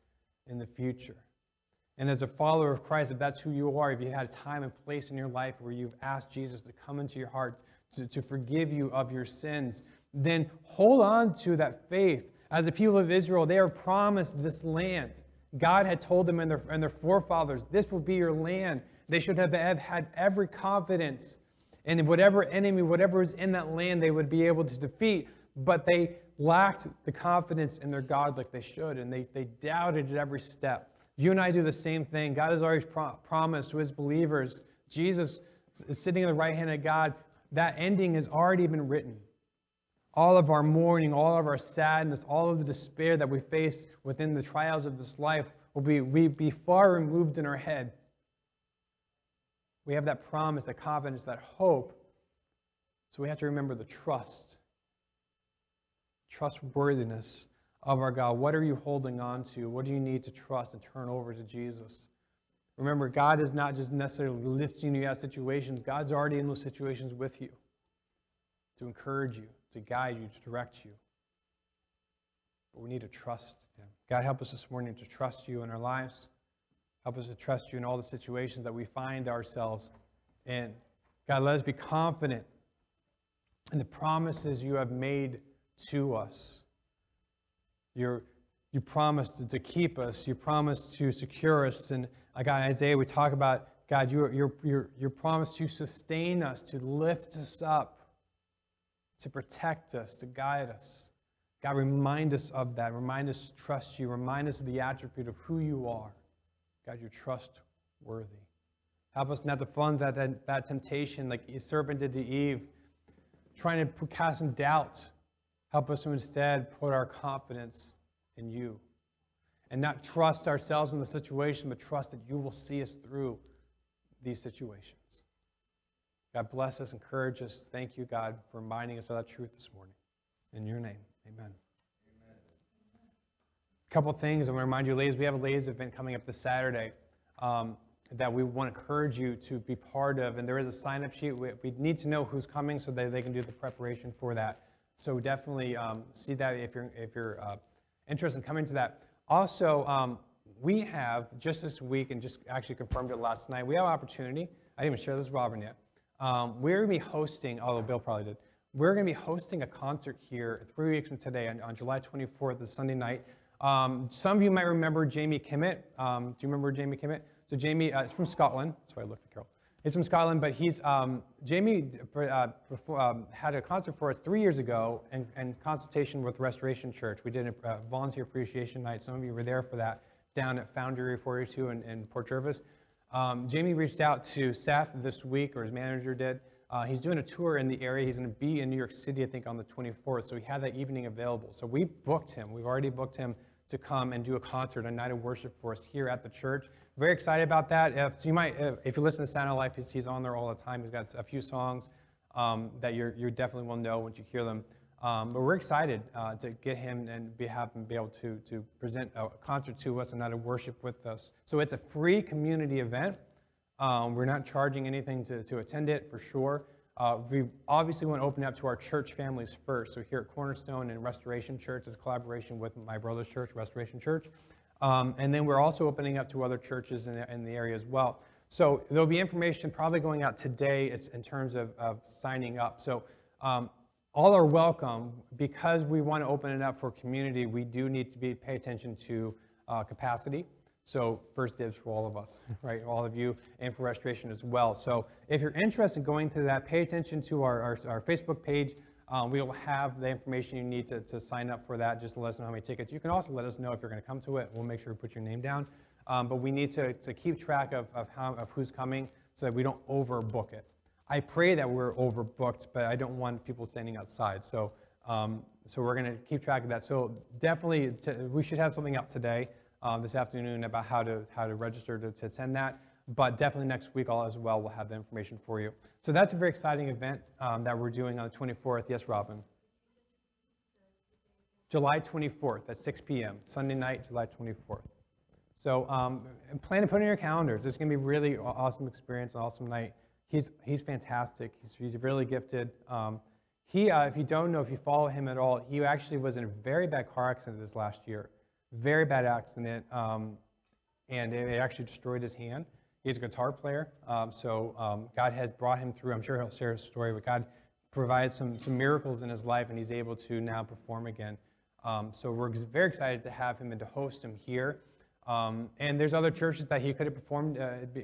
in the future. And as a follower of Christ, if that's who you are, if you had a time and place in your life where you've asked Jesus to come into your heart, to forgive you of your sins, then hold on to that faith. As the people of Israel, they are promised this land. God had told them and their forefathers, this will be your land. They should have had every confidence in whatever enemy, whatever is in that land, they would be able to defeat. But they lacked the confidence in their God like they should, and they doubted at every step. You and I do the same thing. God has always promised to his believers. Jesus is sitting at the right hand of God. That ending has already been written. All of our mourning, all of our sadness, all of the despair that we face within the trials of this life will be far removed in our head. We have that promise, that confidence, that hope. So we have to remember the trustworthiness of our God. What are you holding on to? What do you need to trust and turn over to Jesus? Remember, God is not just necessarily lifting you out of situations. God's already in those situations with you to encourage you, to guide you, to direct you. But we need to trust him. God, help us this morning to trust you in our lives. Help us to trust you in all the situations that we find ourselves in. God, let us be confident in the promises you have made to us. You promised to keep us. You promised to secure us. And God, Isaiah, we talk about, God, your promise to sustain us, to lift us up, to protect us, to guide us. God, remind us of that. Remind us to trust you. Remind us of the attribute of who you are. God, you're trustworthy. Help us not to fall into that temptation like the serpent did to Eve, trying to cast some doubt. Help us to instead put our confidence in you and not trust ourselves in the situation, but trust that you will see us through these situations. God, bless us, encourage us. Thank you, God, for reminding us of that truth this morning. In your name, amen. A couple things I want to remind you, ladies. We have a ladies event coming up this Saturday that we want to encourage you to be part of. And there is a sign-up sheet. We need to know who's coming so that they can do the preparation for that. So definitely see that if you're interested in coming to that. Also, we have, just this week, and just actually confirmed it last night, we have an opportunity. I didn't even share this with Robin yet. We're going to be hosting, although Bill probably did, we're going to be hosting a concert here 3 weeks from today on July 24th, this Sunday night. Some of you might remember Jamie Kimmett. Do you remember Jamie Kimmett? So Jamie is from Scotland. That's why I looked at Carol. He's from Scotland, but Jamie had a concert for us 3 years ago in consultation with Restoration Church. We did a volunteer appreciation night. Some of you were there for that down at Foundry 42 in Port Jervis. Jamie reached out to Seth this week, or his manager did. He's doing a tour in the area. He's going to be in New York City, I think, on the 24th. So he had that evening available. So we booked him. We've already booked him to come and do a concert, a night of worship for us here at the church. Very excited about that. If you listen to Sound of Life, he's on there all the time. He's got a few songs that you definitely will know once you hear them. But we're excited to get him and have him be able to present a concert to us, a night of worship with us. So it's a free community event. We're not charging anything to attend it, for sure. We obviously want to open it up to our church families first. So here at Cornerstone and Restoration Church is a collaboration with my brother's church, Restoration Church. And then we're also opening up to other churches in the area as well. So there'll be information probably going out today in terms of signing up. So all are welcome. Because we want to open it up for community, we do need to pay attention to capacity. So first dibs for all of us, right? All of you, and for Restoration as well. So if you're interested in going to that, pay attention to our Facebook page. We'll have the information you need to sign up for that. Just let us know how many tickets. You can also let us know if you're going to come to it. We'll make sure to put your name down. But we need to keep track of who's coming so that we don't overbook it. I pray that we're overbooked, but I don't want people standing outside. So we're going to keep track of that. So definitely, we should have something out today, this afternoon, about how to register to attend that. But definitely next week as well, we'll have the information for you. So that's a very exciting event that we're doing on the 24th. Yes, Robin? July 24th at 6 p.m., Sunday night, July 24th. So plan to put in your calendars. It's going to be a really awesome experience, an awesome night. He's fantastic. He's really gifted. If you don't know, if you follow him at all, he actually was in a very bad car accident this last year. Very bad accident, and it actually destroyed his hand. He's a guitar player, so God has brought him through. I'm sure he'll share his story, but God provided some miracles in his life, and he's able to now perform again. So we're very excited to have him and to host him here. And there's other churches that he could have performed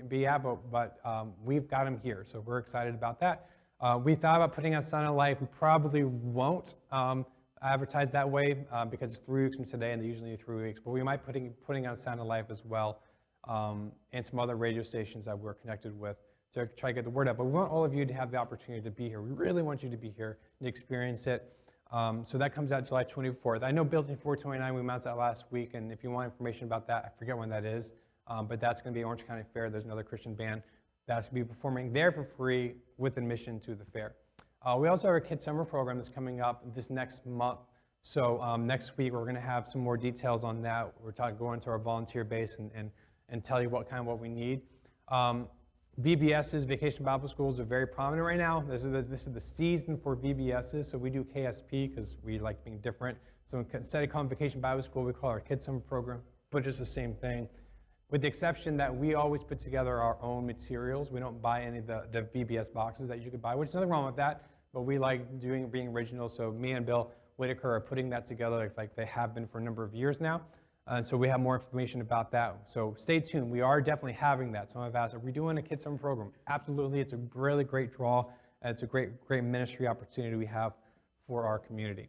be at, but we've got him here, so we're excited about that. We thought about putting on Sound of Life. We probably won't advertise that way because it's 3 weeks from today, and they usually do 3 weeks. But we might putting on Sound of Life as well, and some other radio stations that we're connected with to try to get the word out. But we want all of you to have the opportunity to be here. We really want you to be here and experience it. So that comes out July 24th. I know Building 429, we announced that last week, and if you want information about that, I forget when that is, but that's going to be Orange County Fair. There's another Christian band that's going to be performing there for free with admission to the fair. We also have our Kids Summer program that's coming up this next month. So next week we're going to have some more details on that. We're going to our volunteer base and tell you what we need. VBSs, Vacation Bible Schools, are very prominent right now. This is the season for VBSs, so we do KSP because we like being different. So instead of calling Vacation Bible School, we call our Kids Summer program, but it's the same thing. With the exception that we always put together our own materials. We don't buy any of the VBS boxes that you could buy, which is nothing wrong with that, but we like being original. So me and Bill Whitaker are putting that together like they have been for a number of years now. And so we have more information about that. So stay tuned. We are definitely having that. Someone have asked, are we doing a Kids Summer program? Absolutely. It's a really great draw. And it's a great ministry opportunity we have for our community.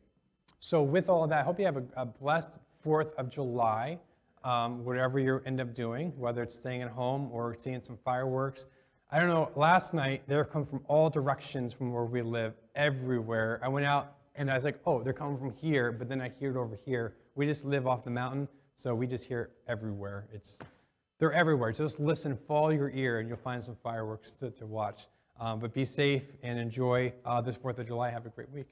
So with all of that, I hope you have a blessed 4th of July, whatever you end up doing, whether it's staying at home or seeing some fireworks. I don't know, last night, they're coming from all directions from where we live, everywhere. I went out and I was like, oh, they're coming from here, but then I hear it over here. We just live off the mountain. So we just hear it everywhere. They're everywhere. Just listen, follow your ear, and you'll find some fireworks to watch. But be safe and enjoy this 4th of July. Have a great week.